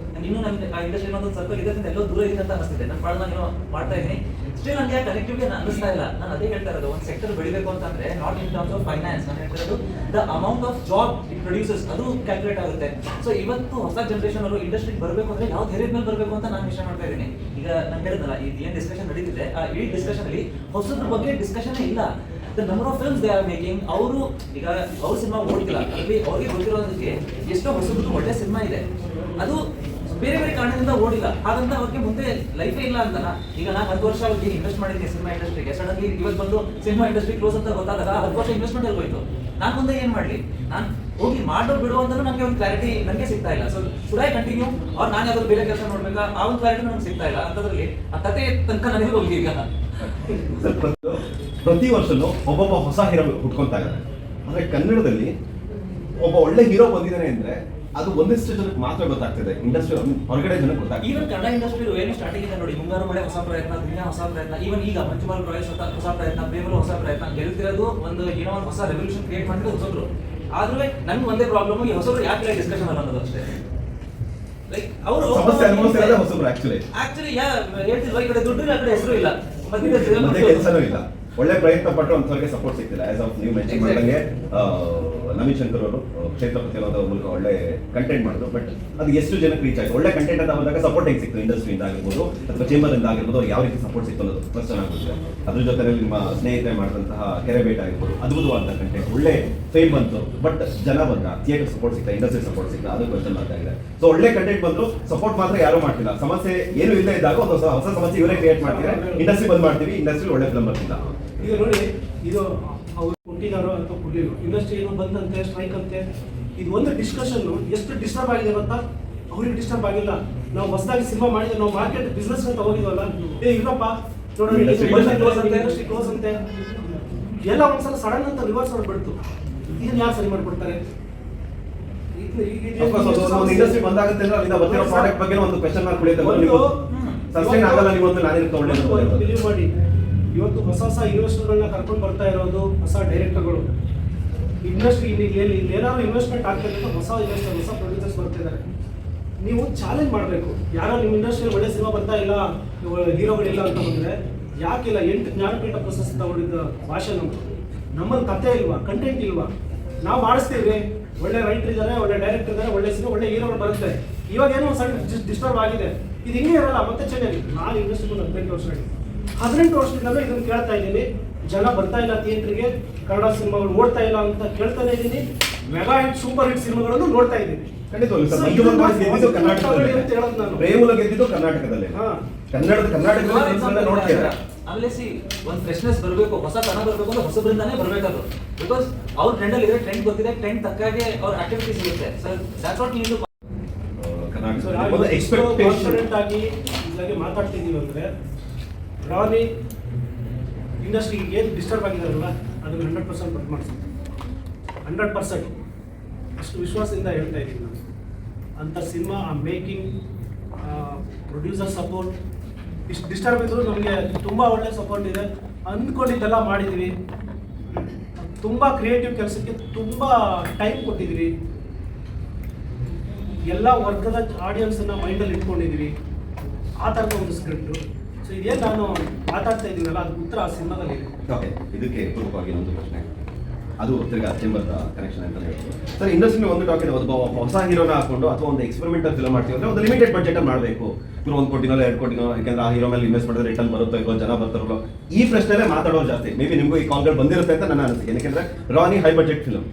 ಇನ್ನೂ ನನ್ನ ಆ ಇಂಡಸ್ಟ್ರಿ ಒಂದು ಸರ್ಕಲ್ ಇದೆ, ಎಲ್ಲೋ ದೂರ ಇದೆ ಅಂತ ಅನಿಸ್ತಿದೆ. ನನ್ನ ಪಾಡ್ ನಾನು ಮಾಡ್ತಾ ಇದ್ದೀನಿ. ಸ್ಟಿಲ್ ನನಗೆ ಆ ಕನೆಕ್ಟಿವಿಟಿ ಅನಿಸ್ತಾ ಇಲ್ಲ. ನಾನು ಅದೇ ಹೇಳ್ತಾ ಇರೋದು, ಒಂದು ಸೆಕ್ಟರ್ ಬೆಳಿಬೇಕು ಅಂತಂದ್ರೆ not in terms of finance, ನಾನು ಹೇಳ್ತಾ ಇರೋದು the amount of job it produces, ಅದು ಕ್ಯಾಲ್ಕುಲೇಟ್ ಆಗುತ್ತೆ. ಸೊ ಇವತ್ತು ಹೊಸ ಜನರೇಷನ್ ಅವರು ಇಂಡಸ್ಟ್ರಿಗೆ ಬರಬೇಕು ಅಂದ್ರೆ ಯಾವ ಧೈರ್ಯದ ಮೇಲೆ ಬರಬೇಕು ಅಂತ ನಾನು ವಿಷಯ ಮಾಡ್ತಾ ಇದ್ದೀನಿ. ಈಗ ನಾನು ಹೇಳಿದ್ನಲ್ಲ, ಈಗ ಏನು ಡಿಸ್ಕಷನ್ ನಡೀತಿದೆ, ಆ ಇಡೀ ಡಿಸ್ಕಷನ್ ಅಲ್ಲಿ ಹೊಸದ್ರ ಬಗ್ಗೆ ಡಿಸ್ಕಷನ್ ಇಲ್ಲ. The number of films they are making. ಅವರು ಈಗ ಅವ್ರ ಸಿನಿಮಾ ಓಡ್ತಿಲ್ಲ, ಅಲ್ಲಿ ಅವ್ರಿಗೆ ಗೊತ್ತಿರೋದಕ್ಕೆ ಎಷ್ಟೋ ಹೊಸಬ್ರು ಒಳ್ಳೆ ಸಿನಿಮಾ ಇದೆ, ಅದು ಬೇರೆ ಬೇರೆ ಕಾರಣದಿಂದ ಓಡಿಲ್ಲ. ಹಾಗಂತ ಅವ್ರಿಗೆ ಮುಂದೆ ಲೈಫೇ ಇಲ್ಲ ಅಂತನ. ಈಗ ನಾನು 10 ವರ್ಷ ಅವ್ರಿಗೆ ಇನ್ವೆಸ್ಟ್ ಮಾಡಿದ್ದೀನಿ ಸಿನಿಮಾ ಇಂಡಸ್ಟ್ರಿಗೆ. ಸಡನ್ಲಿ ಇವತ್ತು ಬಂದು ಸಿನಿಮಾ ಇಂಡಸ್ಟ್ರಿ ಕ್ಲೋಸ್ ಅಂತ ಗೊತ್ತಾದಾಗ 10 ವರ್ಷ ಇನ್ವೆಸ್ಟ್ಮೆಂಟ್ ಅಲ್ಲಿ ಹೋಯ್ತು. ನಾನು ಮುಂದೆ ಏನು ಮಾಡಲಿ? ನಾನು ಹೋಗಿ ಮಾಡೋ ಬಿಡು ಅಂತ ನನಗೆ ಒಂದು ಕ್ಲಾರಿಟಿ ನನಗೆ ಸಿಗ್ತಾ ಇಲ್ಲ. So should I continue or ನಾನು ಯಾವ್ದಾದ್ರು ಬೇರೆ ಕೆಲಸ ನೋಡ್ಬೇಕಾ? ಆ ಒಂದು ಕ್ಲಾರಿಟಿ ನನಗೆ ಸಿಗ್ತಾ ಇಲ್ಲ. ಅಂತದ್ರಲ್ಲಿ ಆ ಕತೆ ತನಕ ನನಗೆ ಹೋಗಿ ಈಗ ಪ್ರತಿ ವರ್ಷನೂ ಒಬ್ಬೊಬ್ಬ ಹೊಸ ಹೀರೋ ಹುಟ್ಕೊಂತಾ ಇದ್ದಾರೆ. ಅಂದ್ರೆ ಕನ್ನಡದಲ್ಲಿ ಒಬ್ಬ ಒಳ್ಳೆ ಹೀರೋ ಬಂದಿದ್ದಾನೆ ಅಂದ್ರೆ ಅದು ಒಂದಿಷ್ಟು ಜನಕ್ಕೆ ಮಾತ್ರ ಗೊತ್ತಾಗ್ತದೆ, ಇಂಡಸ್ಟ್ರಿ ಹೊರಗಡೆ ಜನಕ್ಕೆ ಗೊತ್ತಾಗ್ತದೆ. ಈವನ್ ಕನ್ನಡ ಇಂಡಸ್ಟ್ರಿ ಏನು ಸ್ಟಾರ್ಟಿಂಗ್ ಇದೆ ನೋಡಿ, ಮುಂಗಾರು ಮಳೆ ಹೊಸ ಪ್ರಯತ್ನ, ದುನಿಯಾ ಹೊಸ ಪ್ರಯತ್ನ, ಈವನ್ ಈಗ ಮಂಜುಮಾಲ್ ರಾಯಸ್ ಹೊಸ ಪ್ರಯತ್ನ, ಪ್ರೇಮಲು ಹೊಸ ಪ್ರಯತ್ನ, ಗೆಲ್ತಿರೋದು ಒಂದು ಏನೋ ಒಂದು ಹೊಸ ರೆವಲ್ಯೂಷನ್ ಕ್ರಿಯೇಟ್ ಮಾಡಿದ್ರೆ ಹೊಸಬ್ರು. ಆದ್ರೂ ನನ್ಗೆ ಒಂದೇ ಪ್ರಾಬ್ಲಮ್, ಈ ಹೊಸಬ್ರು ಯಾಕೆ ಡಿಸ್ಕಷನ್ ಅನ್ನೋದು ಅಷ್ಟೇ. ಲೈಕ್ ಅವರು ಸಮಸ್ಯೆ ಅನುಭವಿಸಿರೋದೇ ಹೊಸಬ್ರು ಆಕ್ಚುಲಿ ಹೇಳ್ತಿಲ್ವಾ, ಈ ಕಡೆ ದುಡ್ಡು ಇಲ್ಲ, ಆ ಕಡೆ ಹೆಸರು ಇಲ್ಲ, ಮತ್ತೆ ಕೆಲಸನೂ ಇಲ್ಲ. ಒಳ್ಳೆ ಪ್ರಯತ್ನ ಪಟ್ಟರು ಅಂಥವ್ರಿಗೆ ಸಪೋರ್ಟ್ ಸಿಗ್ತಿಲ್ಲ. ಆಸ್ ಆಫ್ ನೀವು ಮೆನ್ಷನ್ ಮಾಡಿದಂಗೆ ನವೀನ್ ಶಂಕರ್ ಅವರು ಕ್ಷೇತ್ರಪತಿ ಅನ್ನೋದ್ರ ಮೂಲಕ ಒಳ್ಳೆ ಕಂಟೆಂಟ್ ಮಾಡಿದ್ರು. ಬಟ್ ಅದು ಎಷ್ಟು ಜನಕ್ಕೆ ರೀಚ್ ಆಯ್ತು? ಒಳ್ಳೆ ಕಂಟೆಂಟ್ ಅಂತ ಬಂದಾಗ ಸಪೋರ್ಟ್ ಹೆಂಗೆ ಸಿಕ್ತು? ಇಂಡಸ್ಟ್ರಿಯಿಂದ ಆಗಿರ್ಬೋದು ಅಥವಾ ಚೇಂಬರ್ ಇಂದ ಆಗಿರ್ಬೋದು, ಅವ್ರು ಯಾವ ರೀತಿ ಸಪೋರ್ಟ್ ಸಿಕ್ತು ಅನ್ನೋದು ಕ್ವಶನ್ ಆಗುತ್ತೆ. ಅದ್ರ ಜೊತೆ ನಿಮ್ಮ ಸ್ನೇಹಿತರೆ ಮಾಡಿದಂತಹ ಕೆರೆ ಬೇಟ ಆಗಿರ್ಬೋದು, ಅದ್ಭುತವಾದ ಕಂಟೆಂಟ್, ಒಳ್ಳೆ ಫೇಮ್ ಬಂತು. ಬಟ್ ಜನ ಬಂದ, ಥಿಯೇಟರ್ ಸಪೋರ್ಟ್ ಸಿಗ್ತಾ, ಇಂಡಸ್ಟ್ರಿ ಸಪೋರ್ಟ್ ಸಿಗ್ತಾ, ಅದು ಕ್ವಶನ್ ಮಾಡ್ತಾ ಇದೆ. ಸೊ ಒಳ್ಳೆ ಕಂಟೆಂಟ್ ಬಂದ್ರು, ಸಪೋರ್ಟ್ ಮಾತ್ರ ಯಾರು ಮಾಡ್ತಿಲ್ಲ. ಸಮಸ್ಯೆ ಏನು ಇಲ್ಲದೆ ಇದ್ದಾಗ ಒಂದು ಹೊಸ ಸಮಸ್ಯೆ ಇವರೇ ಕ್ರಿಯೇಟ್ ಮಾಡ್ತಾರೆ. ಇಂಡಸ್ಟ್ರಿ ಬಂದ್ ಮಾಡ್ತೀವಿ, ಇಂಡಸ್ಟ್ರಿ ಒಳ್ಳೆ ಫಿಲಮ್ ಬರ್ತಿಲ್ಲ. ಈಗ ನೋಡಿ, ಇದು ಅವ್ರು ಕೊಟ್ಟಿದ್ದಾರೋ ಅಥವಾ ಕೊಡಲಿಲ್ಲ, ಇಂಡಸ್ಟ್ರಿ ಏನೋ ಬಂದಂತೆ ಸ್ಟ್ರೈಕ್ ಅಂತೆ, ಇದು ಒಂದು ಡಿಸ್ಕಷನ್ ಎಷ್ಟು ಡಿಸ್ಟರ್ಬ್ ಆಗಿದೆ ಗೊತ್ತಾ? ಅವ್ರಿಗೆ ಡಿಸ್ಟರ್ಬ್ ಆಗಿಲ್ಲ. ನಾವು ಹೊಸದಾಗಿ ಸಿನಿಮಾ ಮಾಡಿದ್ರೆ ನಾವು ಮಾರ್ಕೆಟ್ ಬಿಸ್ನೆಸ್ ಅಂತ ಹೋಗಿದ್ವಲ್ಲ, ಇಲ್ಲಪ್ಪ ನೋಡೋಣ ಇಂಡಸ್ಟ್ರಿ ಕ್ಲೋಸ್ ಅಂತೆ ಎಲ್ಲ ಒಂದ್ಸಲ ಸಡನ್ ಅಂತ ರಿವರ್ಸ್ ಹೊರಬಿಡ್ತು. ಇದನ್ನ ಯಾರು ಸರಿ ಮಾಡ್ಕೊಡ್ತಾರೆ? ಇಂಡಸ್ಟ್ರಿ ಬಂದಾಗುತ್ತೆ ಅಂದ್ರೆ ಅಲ್ಲಿಂದ ಬರ್ತಿರೋ ಪ್ರಾಡಕ್ಟ್ ಬಗ್ಗೆ ಒಂದು ಕ್ವೆಶ್ಚನ್ ಮಾರ್ಕ್ ಉಳಿಯುತ್ತೆ. ನೀವು ಸಸ್ಟೈನ್ ಆಗಲ್ಲ, ನೀವು ಒಂದು ನಾನೇನು ಬಿಲೀವ್ ಮಾಡಿ, ಇವತ್ತು ಹೊಸ ಇನ್ವೆಸ್ಟರ್ಗಳನ್ನ ಕರ್ಕೊಂಡು ಬರ್ತಾ ಇರೋದು ಹೊಸ ಡೈರೆಕ್ಟರ್ಗಳು. ಇಂಡಸ್ಟ್ರಿ ಏನಾದ್ರು ಇನ್ವೆಸ್ಟ್ಮೆಂಟ್ ಆಗ್ತಿದ್ರೆ ಹೊಸ ಇನ್ವೆಸ್ಟರ್, ಹೊಸ ಪ್ರೊಡ್ಯೂಸರ್ಸ್ ಬರ್ತಿದ್ದಾರೆ. ನೀವು ಚಾಲೆಂಜ್ ಮಾಡಬೇಕು. ಯಾರೋ ನಿಮ್ಮ ಇಂಡಸ್ಟ್ರಿಯಲ್ಲಿ ಒಳ್ಳೆ ಸಿನಿಮಾ ಬರ್ತಾ ಇಲ್ಲ, ಹೀರೋಗಳಿಲ್ಲ ಅಂತ ಬಂದರೆ ಯಾಕಿಲ್ಲ? 8 ಜ್ಞಾನಪೀಠ ಪ್ರಶಸ್ತಿ ತಗೊಂಡಿದ್ದ ಭಾಷೆ ನಮ್ಮಲ್ಲಿ ಕತೆ ಇಲ್ವಾ? ಕಂಟೆಂಟ್ ಇಲ್ವಾ? ನಾವು ಮಾಡಿಸ್ತೀವಿ. ಒಳ್ಳೆ ರೈಟರ್ ಇದ್ದಾರೆ, ಒಳ್ಳೆ ಡೈರೆಕ್ಟರ್ ಇದ್ದಾರೆ, ಒಳ್ಳೆ ಸಿನಿಮಾ, ಒಳ್ಳೆ ಹೀರೋಗಳು ಬರುತ್ತೆ. ಇವಾಗ ಏನೋ ಸಣ್ಣ ಡಿಸ್ಟರ್ಬ್ ಆಗಿದೆ, ಇದು ಹಿಂಗೆ ಇರಲ್ಲ, ಮತ್ತೆ ಚೆನ್ನಾಗಿ. ನಾನು ಇಂಡಸ್ಟ್ರಿ 18 ವರ್ಷ ಆಗಿದೆ, 18 ವರ್ಷದಿಂದಲೂ ಇದನ್ನು ಕೇಳ್ತಾ ಇದ್ದೀನಿ. ಜನ ಬರ್ತಾ ಇಲ್ಲ ಥಿಯೇಟ್ರಿಗೆ, ಕನ್ನಡ ಸಿನಿಮಾಗಳು ಓಡ್ತಾ ಇಲ್ಲ ಅಂತ ಕೇಳ್ತಾನೆ ಇದ್ದೀನಿ. ಮೆಗಾ ಹಿಟ್, ಸೂಪರ್ ಹಿಟ್ ಸಿನಿಮಾಗಳನ್ನು ನೋಡ್ತಾ ಇದ್ದೀನಿ. ಪ್ರೇಮಲ ಗೆದ್ದಿದ್ದು ಕರ್ನಾಟಕದಲ್ಲಿ, ನೋಡ್ತೀರಾ? ಆಮೇಲೆ ಒಂದು ಫ್ರೆಶ್ನೆಸ್ ಬರಬೇಕು, ಹೊಸ ತನ ಬರಬೇಕು ಅಂದ್ರೆ ಹೊಸಬ್ರಿಂದಾನೇ ಬರಬೇಕದು. ಬಿಕಾಸ್ ಅವ್ರ ಟ್ರೆಂಡ್ ಅಲ್ಲಿ ಇದೆ, ಟ್ರೆಂಡ್ ಗೊತ್ತಿದೆ, ಟ್ರೆಂಡ್ ತಕ್ಕಾಗೆ ಅವ್ರ ಆಕ್ಟಿವಿಟೀಸ್ ಇರುತ್ತೆ. ಸರ್ ದಟ್ಸ್ ವಾಟ್ ನೀವು ಕಾನ್ಫಿಡೆಂಟ್ ಆಗಿ ಇದಾಗಿ ಮಾತಾಡ್ತಿದ್ದೀವಿ ಅಂದ್ರೆ, ರಾನಿ ಇಂಡಸ್ಟ್ರಿಗೆ ಏನು ಡಿಸ್ಟರ್ಬ್ ಆಗಿದಾರಲ್ಲ ಅದನ್ನು 100% ಬರ್ತ್ ಮಾಡಿಸ್ತೀನಿ. 100% ಅಷ್ಟು ವಿಶ್ವಾಸದಿಂದ ಹೇಳ್ತಾ ಇದ್ದೀನಿ ನಾನು. ಅಂಥ ಸಿನಿಮಾ, ಆ ಮೇಕಿಂಗ್, ಪ್ರೊಡ್ಯೂಸರ್ ಸಪೋರ್ಟ್, ಇಷ್ಟು ಡಿಸ್ಟರ್ಬ್ ಇದ್ರು ನಮಗೆ ತುಂಬ ಒಳ್ಳೆ ಸಪೋರ್ಟ್ ಇದೆ. ಅಂದ್ಕೊಂಡಿದ್ದೆಲ್ಲ ಮಾಡಿದ್ದೀವಿ. ತುಂಬ ಕ್ರಿಯೇಟಿವ್ ಕೆಲಸಕ್ಕೆ ತುಂಬ ಟೈಮ್ ಕೊಟ್ಟಿದ್ದೀವಿ. ಎಲ್ಲ ವರ್ಗದ ಆಡಿಯನ್ಸನ್ನು ಮೈಂಡಲ್ಲಿ ಇಟ್ಕೊಂಡಿದ್ದೀವಿ. ಆ ಥರದ ಒಂದು ಸ್ಕ್ರಿಪ್ಟು. ಸೊ ಇದೇನು ನಾನು ಮಾತಾಡ್ತಾ ಇದ್ದೀನಲ್ಲ, ಅದು ಉತ್ತರ ಆ ಸಿನಿಮಾದಲ್ಲಿ ಇದೆ. ಓಕೆ, ಇದಕ್ಕೆ ಪೂರ್ವಕವಾಗಿ ಒಂದು ಪ್ರಶ್ನೆ, ಅದು ತಿರ್ಗಾ ಚೇಂಬರ್ ಕನೆಕ್ಷನ್ ಅಂತ ಹೇಳ್ಬೋದು. ಸರ್, ಇಂಡಸ್ಟ್ರಿ ಒಂದು ಟಾಕ್ ಇದೆ, ಒಬ್ಬ ಹೊಸ ಹೀರೋನ ಹಾಕೊಂಡು ಅಥವಾ ಒಂದು ಎಕ್ಸ್ಪೆರಿಮೆಂಟಲ್ ಫಿಲ್ಮ್ ಮಾಡ್ತೀವಿ ಅಂದ್ರೆ ಒಂದು ಲಿಮಿಟೆಡ್ ಬಜೆಟ್ ಅಲ್ಲಿ ಮಾಡಬೇಕು. ಇವರು 1 ಕೋಟಿನೋ 2 ಕೋಟಿನೋ, ಯಾಕಂದ್ರೆ ಆ ಹೀರೋ ಮೇಲೆ ಇನ್ವೆಸ್ಟ್ ಮಾಡಿದ್ರೆ ರಿಟರ್ನ್ ಬರುತ್ತೋ ಇರೋ, ಜನ ಬರ್ತಾರೋ, ಈ ಪ್ರಶ್ನೆ ಮಾತಾಡೋರು ಜಾಸ್ತಿ. ಮೇ ಬಿ ನಿಮಗೂ ಈ ಕಾಲ್ಗಳು ಬಂದಿರುತ್ತೆ ಅಂತ ನನ್ನ ಅನಿಸಿಕೆ. ಯಾಕಂದ್ರೆ Rani high budget film,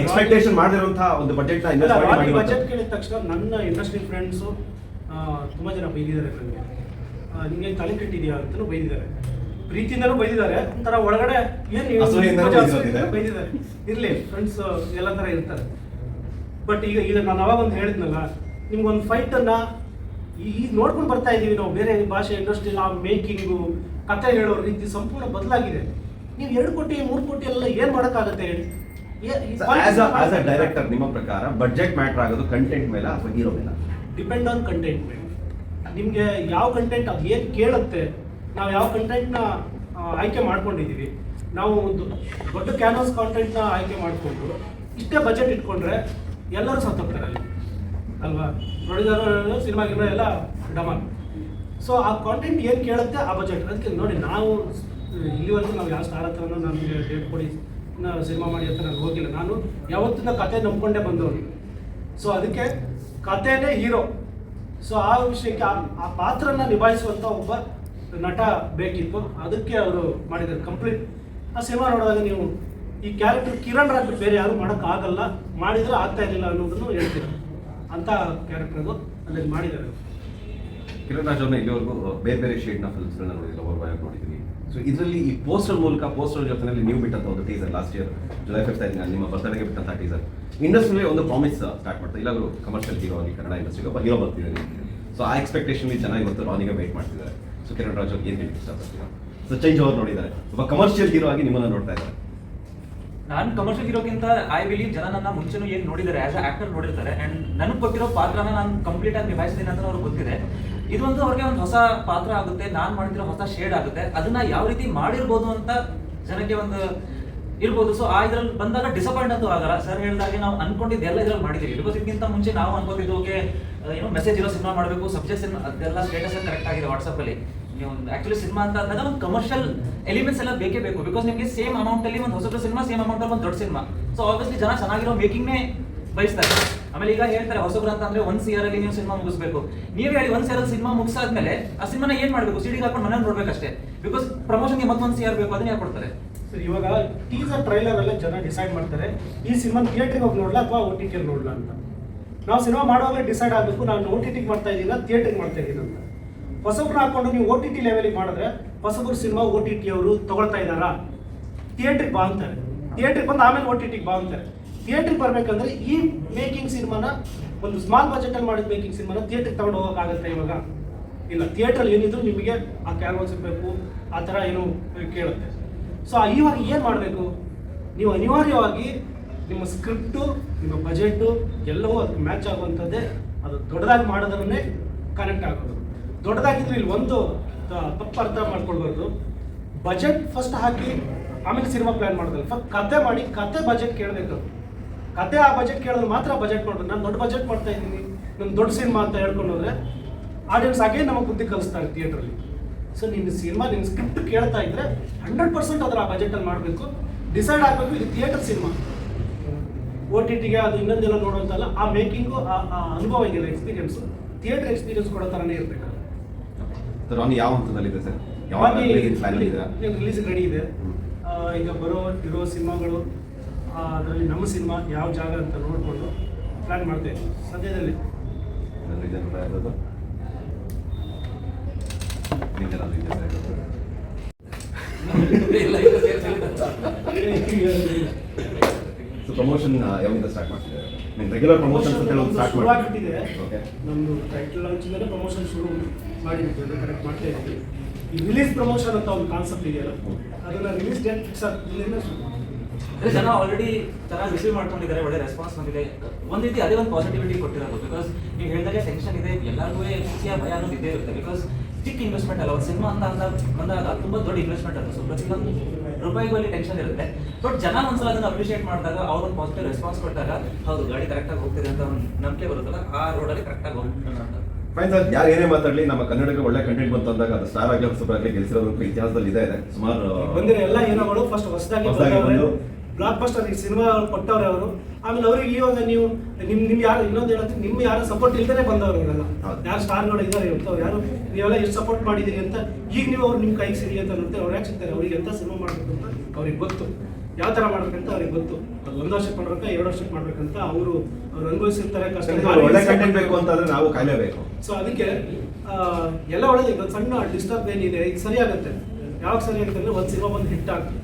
expectation ಮಾಡಿರುವಂತಹ ಒಂದು ಬಜೆಟ್ ನ ಇನ್ವೆಸ್ಟ್ ಬಜೆಟ್ ಕೇಳಿದ ತಕ್ಷಣ ನನ್ನ ಇಂಡಸ್ಟ್ರಿ ಫ್ರೆಂಡ್ಸು ತುಂಬ ಜನ ಬೈದಿದ್ದಾರೆ. ನನಗೆ ನಿಮಗೆ ತಲೆ ಕೆಟ್ಟಿದೆಯಾ ಅಂತಲೂ ಬೈದಿದ್ದಾರೆ, ಪ್ರೀತಿಯಿಂದಲೂ ಬೈದಿದ್ದಾರೆ, ಒಂಥರ ಒಳಗಡೆ ಏನು ಬೈದಿದ್ದಾರೆ. ಇರಲಿ, ಫ್ರೆಂಡ್ಸ್ ಎಲ್ಲ ಥರ ಇರ್ತಾರೆ. ಬಟ್ ಈಗ ನಾನು ಅವಾಗ ಒಂದು ಹೇಳಿದ್ನಲ್ಲ, ನಿಮ್ಗೊಂದು ಫೈಟನ್ನು ಈಗ ನೋಡ್ಕೊಂಡು ಬರ್ತಾ ಇದ್ದೀವಿ ನಾವು ಬೇರೆ ಭಾಷೆ ಇಂಡಸ್ಟ್ರಿಯಲ್ಲಿ ಆ ಮೇಕಿಂಗು ಕತೆ ಹೇಳೋ ರೀತಿ ಸಂಪೂರ್ಣ ಬದಲಾಗಿದೆ. ನೀವು 2 ಕೋಟಿ 3 ಕೋಟಿ ಎಲ್ಲ ಏನು ಮಾಡೋಕ್ಕಾಗತ್ತೆ ಹೇಳಿ? ಆಸ್ ಅ ಡೈರೆಕ್ಟರ್ ನಿಮ್ಮ ಪ್ರಕಾರ ಬಡ್ಜೆಟ್ ಮ್ಯಾಟರ್ ಆಗೋದು ಕಂಟೆಂಟ್ ಮೇಲೆ ಅಥವಾ ಹೀರೋ ಮೇಲೆ? ಡಿಪೆಂಡ್ ಆನ್ ಕಂಟೆಂಟ್ ಮೇಲೆ. ನಿಮಗೆ ಯಾವ ಕಂಟೆಂಟ್ ಅದು ಏನು ಕೇಳುತ್ತೆ, ನಾವು ಯಾವ ಕಂಟೆಂಟ್ನ ಆಯ್ಕೆ ಮಾಡ್ಕೊಂಡಿದ್ದೀವಿ. ನಾವು ಒಂದು ದೊಡ್ಡ ಕ್ಯಾನ್ವಾಸ್ ಕಾಂಟೆಂಟ್ನ ಆಯ್ಕೆ ಮಾಡಿಕೊಂಡು ಇಷ್ಟೇ ಬಜೆಟ್ ಇಟ್ಕೊಂಡ್ರೆ ಎಲ್ಲರೂ ಸತ್ತೋಗ್ತಾರೆ ಅಲ್ಲಿ ಅಲ್ವಾ? ನೋಡಿದಾರ ಸಿನಿಮಾ ಎಲ್ಲ ಡಮಾನ್. ಸೊ ಆ ಕಾಂಟೆಂಟ್ ಏನು ಕೇಳುತ್ತೆ ಆ ಬಜೆಟ್. ಅದಕ್ಕೆ ನೋಡಿ, ನಾವು ಇಲ್ಲಿವರೆಗೂ ನಾವು ಯಾವ ಸ್ಟಾರ್ ಹತ್ರನೂ ನಮಗೆ ಡೇಟ್ ಕೊಡಿ ಸಿನಿಮಾ ಮಾಡಿ ಅಂತ ನಾನು ಹೋಗಿಲ್ಲ. ನಾನು ಯಾವತ್ತಿನ ಕತೆ ನಂಬ್ಕೊಂಡೇ ಬಂದವನು. ಸೊ ಅದಕ್ಕೆ ಕತೆನೇ ಹೀರೋ. ಸೊ ಆ ವಿಷಯಕ್ಕೆ ಆ ಪಾತ್ರನ ನಿಭಾಯಿಸುವಂಥ ಒಬ್ಬ ನಟ ಬೇಕಿತ್ತು. ಅದಕ್ಕೆ ಅವರು ಮಾಡಿದ್ದಾರೆ ಕಂಪ್ಲೀಟ್. ಆ ಸಿನಿಮಾ ನೋಡಿದಾಗ ನೀವು ಈ ಕ್ಯಾರೆಕ್ಟರ್ ಕಿರಣ್ ರಾಜ್ ಬೇರೆ ಯಾರು ಮಾಡೋಕ್ಕಾಗಲ್ಲ, ಮಾಡಿದರೆ ಆಗ್ತಾ ಇರಲಿಲ್ಲ ಅನ್ನೋದನ್ನು ಹೇಳ್ತೀರ. ಅಂಥ ಕ್ಯಾರೆಕ್ಟರ್ ಅದು ಅಲ್ಲಿ ಮಾಡಿದ್ದಾರೆ. ಕಿರಣ್ ರಾಜ್ ಅವ್ರನ್ನ ಇಲ್ಲಿವರೆಗೂ ಬೇರೆ ಬೇರೆ ಶೇಡ್ನ ಫಿಲ್ಮ್ಸ್ಗಳನ್ನ ನೋಡಿಲ್ಲ, ಓವರ್ ನೋಡಿದ್ದೀನಿ. ಸೊ ಇದರಲ್ಲಿ ಈ ಪೋಸ್ಟರ್ ಮೂಲಕ, ಪೋಸ್ಟರ್ ಜೊತೆಯಲ್ಲಿ ನೀವು ಬಿಟ್ಟಂತ ಒಂದು ಟೀಸರ್ ಲಾಸ್ಟ್ ಇಯರ್ ಜುಲೈ 5 ನಿಮ್ಮ ಬರ್ತಡೆಗೆ ಬಿಟ್ಟಂತ ಟೀಸರ್ ಇಂಡಸ್ಟ್ರಿಯಲ್ಲಿ ಒಂದು ಪ್ರಾಮಿಸ್ ಸ್ಟಾರ್ಟ್ ಮಾಡ್ತಾರೆ. ಇಲ್ಲ ಅವರು ಕಮರ್ಷಿಯಲ್ ಹೀರೋ ಆಗಿ ಕನ್ನಡ ಇಂಡಸ್ಟ್ರಿಗೆ ಒಬ್ಬ ಹೀರೋ ಬರ್ತಿದ್ದಾರೆ. ಸೊ ಆ ಎಕ್ಸ್ಪೆಕ್ಟೇಷನ್ ಚೆನ್ನಾಗಿ ಇವತ್ತು ರಾನಿಗೆ ವೇಟ್ ಮಾಡ್ತಿದ್ದಾರೆ. ಸೊ ಕಿರಣ್ ರಾಜ್ ಅವ್ರಿಗೆ ಏನು ಹೇಳಿ ಇಷ್ಟಪಡ್ತೀರಾ? ಸೊ ಚೇಂಜ್ ಓವರ್ ನೋಡಿದ್ದಾರೆ, ಒಬ್ಬ ಕಮರ್ಷಿಯಲ್ ಹೀರೋ ಆಗಿ ನಿಮ್ಮನ್ನ ನೋಡ್ತಾ ಇದ್ದಾರೆ. ನಾನು ಕಮರ್ಷಿಯಲ್ ಹೀರೋಕ್ಕಿಂತ ಐ ಬಿಲೀವ್ ಜನ ನನ್ನ ಮುಂಚೆನೂ ಏನು ನೋಡಿದ್ದಾರೆ, ಆಸ್ ಅ ಆಕ್ಟರ್ ನೋಡಿರ್ತಾರೆ. ಅಂಡ್ ನನಗೆ ಕೊಟ್ಟಿರೋ ಪಾತ್ರನ ನಾನು ಕಂಪ್ಲೀಟ್ ಆಗಿ ನಿಭಾಯಿಸಿದ್ದೀನಿ ಅಂತ ಅವ್ರಿಗೆ ಗೊತ್ತಿದೆ. ಇದೊಂದು ಅವ್ರಿಗೆ ಒಂದು ಹೊಸ ಪಾತ್ರ ಆಗುತ್ತೆ, ನಾನು ಮಾಡ್ತಿರೋ ಹೊಸ ಶೇಡ್ ಆಗುತ್ತೆ. ಅದನ್ನ ಯಾವ ರೀತಿ ಮಾಡಿರ್ಬೋದು ಅಂತ ಜನಕ್ಕೆ ಒಂದು ಇರ್ಬೋದು. ಸೊ ಆ ಇದ್ರಲ್ಲಿ ಬಂದಾಗ ಡಿಸಪಾಯಿಂಟ್ ಅಂತೂ ಆಗಲ್ಲ. ಸರ್ ಹೇಳಿದಾಗೆ ನಾವು ಅನ್ಕೊಂಡಿದ್ದೆಲ್ಲ ಇದ್ರಲ್ಲಿ ಮಾಡಿದ್ದೀವಿ. ಬಿಕಾಸ್ ಇದಕ್ಕಿಂತ ಮುಂಚೆ ನಾವು ಅನ್ಕೋತಿದ್ದು ಓಕೆ ಏನೋ ಮೆಸೇಜ್ ಇರೋ ಸಿನಿಮಾ ಮಾಡಬೇಕು, ಸಬ್ಜೆಕ್ಟ್ಸ್ ಅದೆಲ್ಲ ಸ್ಟೇಟಸ್ ಕರೆಕ್ಟ್ ಆಗಿದೆ ವಾಟ್ಸಪ್ಪಲ್ಲಿ. ನೀವು ಆಕ್ಚುಲಿ ಸಿನಿಮಾ ಅಂತ ಅಂದಾಗ ಒಂದು ಕಮರ್ಷಿಯಲ್ ಎಲಿಮೆಂಟ್ಸ್ ಎಲ್ಲ ಬೇಕೇ ಬೇಕು. ಬಿಕಾಸ್ ನಿಮಗೆ ಸೇಮ್ ಅಮೌಂಟ್ ಅಲ್ಲಿ ಒಂದು ಹೊಸ ಸಿನಿಮಾ, ಸೇಮ್ ಅಮೌಂಟ್ ಅಲ್ಲಿ ಒಂದು ದೊಡ್ಡ ಸಿನಿಮಾ. ಸೊ ಆಬ್ವಿಯಸ್ಲಿ ಜನ ಚೆನ್ನಾಗಿರೋ ಮೇಕಿಂಗ್ನೇ ಬಯಸ್ತಾರೆ. ಆಮೇಲೆ ಈಗ ಹೇಳ್ತಾರೆ ಹೊಸಬ್ರು ಅಂತ ಅಂದ್ರೆ 1 CR ಅಲ್ಲಿ ನೀವು ಸಿನಿಮಾ ಮುಗಿಸ್ಬೇಕು. ನೀವು ಹೇಳಿ 1 CR ಅಲ್ಲಿ ಸಿನಿಮಾ ಮುಗಿಸಾದ್ಮೇಲೆ ಆ ಸಿನಿಮಾನ ಏನ್ ಮಾಡಬೇಕು? ಸಿಡಿಗೆ ಹಾಕೊಂಡು ಮನೇಲಿ ನೋಡ್ಬೇಕಷ್ಟೇ. ಬಿಕಾಸ್ ಪ್ರಮೋಷನ್ಗೆ ಮತ್ತೊಂದು CR ಬೇಕು, ಅದನ್ನ ಯಾಕೆ ಕೊಡ್ತಾರೆ? ಸರ್, ಇವಾಗ ಟೀಸರ್ ಟ್ರೈಲರ್ ಅಲ್ಲೇ ಜನ ಡಿಸೈಡ್ ಮಾಡ್ತಾರೆ ಈ ಸಿನಿಮಾ ಥಿಯೇಟ್ರಿಗೆ ಹೋಗಿ ನೋಡ್ಲಾ ಅಥವಾ OTT ಅಲ್ಲಿ ನೋಡ್ಲಾ ಅಂತ. ನಾವು ಸಿನಿಮಾ ಮಾಡುವಾಗಲೇ ಡಿಸೈಡ್ ಆಗಬೇಕು, ನಾನು OTT ಮಾಡ್ತಾ ಇದ್ದೀನ ಥಿಯೇಟ್ರಿಗೆ ಮಾಡ್ತಾ ಇದ್ದೀನಿ ಅಂತ. ಹೊಸಬ್ರನ್ನ ಹಾಕೊಂಡು ನೀವು OTT ಲೆವೆಲಿಗೆ ಮಾಡಿದ್ರೆ ಹೊಸಬ್ರು ಸಿನಿಮಾ OTT ಅವರು ತಗೊಳ್ತಾ ಇದ್ದಾರಾ? ಥಿಯೇಟ್ರಿಗೆ ಬಾ ಅಂತಾರೆ. ಥಿಯೇಟ್ರಿಗೆ ಬಂದು ಆಮೇಲೆ OTT ಬಾ ಅಂತಾರೆ. ಥಿಯೇಟ್ರಿಗೆ ಬರಬೇಕಂದ್ರೆ ಈ ಮೇಕಿಂಗ್ ಸಿನಿಮಾನ, ಒಂದು ಸ್ಮಾಲ್ ಬಜೆಟಲ್ಲಿ ಮಾಡಿದ ಮೇಕಿಂಗ್ ಸಿನಿಮಾನ ಥಿಯೇಟ್ರಿಗೆ ತಗೊಂಡು ಹೋಗೋಕ್ಕಾಗತ್ತೆ ಇವಾಗ? ಇಲ್ಲ. ಥಿಯೇಟ್ರಲ್ಲಿ ಏನಿದ್ರು ನಿಮಗೆ ಆ ಕ್ಯಾನ್ವಾಸ್ ಇರಬೇಕು, ಆ ಥರ ಏನು ಕೇಳುತ್ತೆ. ಸೊ ಇವಾಗ ಏನು ಮಾಡಬೇಕು? ನೀವು ಅನಿವಾರ್ಯವಾಗಿ ನಿಮ್ಮ ಸ್ಕ್ರಿಪ್ಟು, ನಿಮ್ಮ ಬಜೆಟು ಎಲ್ಲವೂ ಅದಕ್ಕೆ ಮ್ಯಾಚ್ ಆಗುವಂಥದ್ದೇ. ಅದು ದೊಡ್ಡದಾಗಿ ಮಾಡೋದ್ರನ್ನೇ ಕನೆಕ್ಟ್ ಆಗೋದು. ದೊಡ್ಡದಾಗಿದ್ರೆ ಇಲ್ಲಿ ಒಂದು ತಪ್ಪು ಅರ್ಥ ಮಾಡ್ಕೊಳ್ಬಾರ್ದು. ಬಜೆಟ್ ಫಸ್ಟ್ ಹಾಕಿ ಆಮೇಲೆ ಸಿನಿಮಾ ಪ್ಲ್ಯಾನ್ ಮಾಡೋದಲ್ಲ. ಫಸ್ಟ್ ಕತೆ ಮಾಡಿ, ಕತೆ ಬಜೆಟ್ ಕೇಳಬೇಕು. ಕತೆ ಆ ಬಜೆಟ್ ಕೇಳಿದ್ರೆ ಮಾತ್ರ ಬಜೆಟ್ ಮಾಡೋದು. ನಾನು ದೊಡ್ಡ ಬಜೆಟ್ ಮಾಡ್ತಾ ಇದ್ದೀನಿ, ನನ್ನ ದೊಡ್ಡ ಸಿನಿಮಾ ಅಂತ ಹೇಳ್ಕೊಂಡು ಹೋದ್ರೆ ಆಡಿಯನ್ಸ್ ಆಗೇ ನಮಗೆ ಬುದ್ಧಿ ಕಲಿಸ್ತಾರೆ ಥಿಯೇಟ್ರಲ್ಲಿ. ಸೊ ನಿನ್ನ ಸಿನಿಮಾ, ನಿನ್ನ ಸ್ಕ್ರಿಪ್ಟ್ ಕೇಳ್ತಾ ಇದ್ರೆ 100% ಅದರ ಆ ಬಜೆಟಲ್ಲಿ ಮಾಡಬೇಕು. ಡಿಸೈಡ್ ಆಗಬೇಕು ಇದು ಥಿಯೇಟರ್ ಸಿನಿಮಾ, OTTಗೆ ಅದು ಇನ್ನೊಂದೆಲ್ಲ ನೋಡುವಂತಲ್ಲ. ಆ ಮೇಕಿಂಗು, ಆ ಅನುಭವ ಇದೆಯಲ್ಲ, ಎಕ್ಸ್ಪೀರಿಯನ್ಸು ಥಿಯೇಟರ್ ಎಕ್ಸ್ಪೀರಿಯನ್ಸ್ ಕೊಡೋ ಥರನೇ ಇರಬೇಕು. ಯಾವ ಹಂತದಲ್ಲಿದೆ ಸರ್? ರಿಲೀಸ್ ರೆಡಿ ಇದೆ. ಈಗ ಇರೋ ಸಿನಿಮಾಗಳು ಅದರಲ್ಲಿ ನಮ್ಮ ಸಿನಿಮಾ ಯಾವ ಜಾಗ ಅಂತ ನೋಡಿಕೊಂಡು ಪ್ಲ್ಯಾನ್ ಮಾಡ್ತಾ ಇದ್ದೀವಿ ಸದ್ಯದಲ್ಲಿ. ಪ್ರಮೋಷನ್ ಯಾವಾಗ ಸ್ಟಾರ್ಟ್ ಮಾಡ್ತಿದ್ದಾರೆ? ರೆಗ್ಯುಲರ್ ಪ್ರಮೋಷನ್ ಶುರುವಾಗಿಬಿಟ್ಟಿದೆ. ನಮ್ಮದು ಟೈಟಲ್ ಲಾಂಚಿಂದಲೇ ಪ್ರಮೋಷನ್ ಶುರು ಮಾಡಿಬಿಟ್ಟು ಕರೆಕ್ಟ್ ಮಾಡ್ತಾ ಇದ್ದೀವಿ. ಈ ರಿಲೀಸ್ ಪ್ರಮೋಷನ್ ಅಂತ ಒಂದು ಕಾನ್ಸೆಪ್ಟ್ ಇದೆಯಲ್ಲ, ಅದನ್ನ ರಿಲೀಸ್ ಡೇಟ್ ಫಿಕ್ಸ್ ಆಗ್ತಿಲ್ಲ. ಜನ ಆಲ್ರೆಡಿ ಚೆನ್ನಾಗಿ ರಿಸೀವ್ ಮಾಡ್ಕೊಂಡಿದ್ದಾರೆ, ಒಳ್ಳೆ ರೆಸ್ಪಾನ್ಸ್ ಬಂದಿದೆ. ಒಂದು ರೀತಿ ಅದೇ ಒಂದು ಪಾಸಿಟಿವಿಟಿ ಕೊಟ್ಟಿರೋದು. ಬಿಕಾಸ್ ನೀವು ಹೇಳಿದಾಗೆ ಟೆನ್ಷನ್ ಇದೆ, ಎಲ್ಲರಿಗೂ ಖುಷಿಯ ಭಯ ಅನ್ನೋದು ಇದ್ದೇ ಇರುತ್ತೆ. ಬಿಕಾಸ್ ಚಿಕ್ಕ ಇನ್ವೆಸ್ಟ್ಮೆಂಟ್ ಅಲ್ಲ, ಒಂದು ಸಿನಿಮಾ ಅಂತ ಬಂದಾಗ ತುಂಬ ದೊಡ್ಡ ಇನ್ವೆಸ್ಟ್ಮೆಂಟ್ ಅಲ್ಲ. ಸೊ ಪ್ರತಿಯೊಂದು ರೂಪಾಯಿಗೂ ಅಲ್ಲಿ ಟೆನ್ಷನ್ ಇರುತ್ತೆ. ಬಟ್ ಜನ ಒಂದ್ಸಲ ಅದನ್ನು ಅಪ್ರಿಷಿಯೇಟ್ ಮಾಡಿದಾಗ, ಅವ್ರೊಂದು ಪಾಸಿಟಿವ್ ರೆಸ್ಪಾನ್ಸ್ ಕೊಟ್ಟಾಗ, ಹೌದು ಗಾಡಿ ಕರೆಕ್ಟಾಗಿ ಹೋಗ್ತಿದೆ ಅಂತ ಒಂದು ನಂಬಿಕೆ ಬರುತ್ತಲ್ಲ, ಆ ರೋಡಲ್ಲಿ ಕರೆಕ್ಟಾಗಿ ಹೋಗ್ತಾರೆ ಅಂತ. ಫೈನ್ ಸರ್, ಯಾರು ಏನೇ ಮಾತಾಡಲಿ ನಮ್ಮ ಕನ್ನಡಕ್ಕೆ ಒಳ್ಳೆ ಕಂಟೆಂಟ್ ಬಂತು ಅಂದಾಗ ಅದು ಸ್ಟಾರ್ ಆಗಲಿ ಹೊಸಬರಾಗಲಿ ಗೆಲ್ಸಿರೋದು ಇತಿಹಾಸದಲ್ಲಿ ಇದೆ. ಸುಮಾರು ಬಂದಿರೋ ಎಲ್ಲ ಹೀರೋಗಳು ಫಸ್ಟ್ ಹೊಸದಾಗಿ ಬ್ಲಾಕ್ ಬಸ್ಟರ್ ಈ ಸಿನಿಮಾ ಕೊಟ್ಟವ್ರೆ ಅವರು. ಆಮೇಲೆ ಅವ್ರಿಗೆ ಇವಾಗ ನೀವು ನಿಮ್ ಯಾರು ಇನ್ನೊಂದು ಹೇಳತ್ತೀವಿ, ನಿಮ್ಮ ಯಾರು ಸಪೋರ್ಟ್ ಇಲ್ದೇ ಬಂದವರು ಇರಲ್ಲ. ಯಾರು ಸ್ಟಾರ್ಗಳು ಇದ್ದಾರೆ ಇರ್ತಾವೆ, ಯಾರು ನೀವೆಲ್ಲ ಎಷ್ಟು ಸಪೋರ್ಟ್ ಮಾಡಿದ್ದೀರಿ ಅಂತ ಈಗ ನೀವು ಅವ್ರು ನಿಮ್ಮ ಕೈಗೆ ಸಿರಿ ಅಂತ ನೋಡ್ತಾರೆ. ಅವ್ರು ಯಾಕೆ ಸಿಗ್ತಾರೆ? ಅವ್ರಿಗೆ ಎಂತ ಸಿನಿಮಾ ಮಾಡಬೇಕು ಅಂತ ಅವ್ರಿಗೆ ಗೊತ್ತು, ಯಾವ ಥರ ಮಾಡ್ಬೇಕಂತ ಅವ್ರಿಗೆ ಗೊತ್ತು. ಅದು 1 ವರ್ಷಕ್ಕೆ ಮಾಡ್ಬೇಕಾ 2 ವರ್ಷಕ್ಕೆ ಮಾಡ್ಬೇಕಂತ ಅವ್ರು ಅನುಭವಿಸಿರ್ತಾರೆ. ಕಷ್ಟ ಒಳ್ಳೆ ಕಂಟೆಂಟ್ ಬೇಕು ಅಂತಂದ್ರೆ ನಾವು ಕಾಯಲೇಬೇಕು. ಸೊ ಅದಕ್ಕೆ ಎಲ್ಲ ಒಳ್ಳೆದು. ಒಂದು ಸಣ್ಣ ಡಿಸ್ಟರ್ಬ್ ಏನಿದೆ, ಇದು ಸರಿ ಆಗುತ್ತೆ. ಯಾವಾಗ ಸರಿ ಆಗುತ್ತೆ ಅಂದರೆ ಒಂದು ಸಿನಿಮಾ ಬಂದು ಹಿಟ್ ಆಗುತ್ತೆ.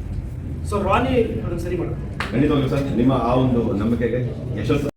ಸೊ ರಾನಿ ಅದನ್ನು ಸರಿ ಮಾಡುತ್ತೆ. ಖಂಡಿತವಾಗ್ಲೂ ಸರ್, ನಿಮ್ಮ ಆ ಒಂದು ನಂಬಿಕೆಗೆ ಯಶಸ್ಸು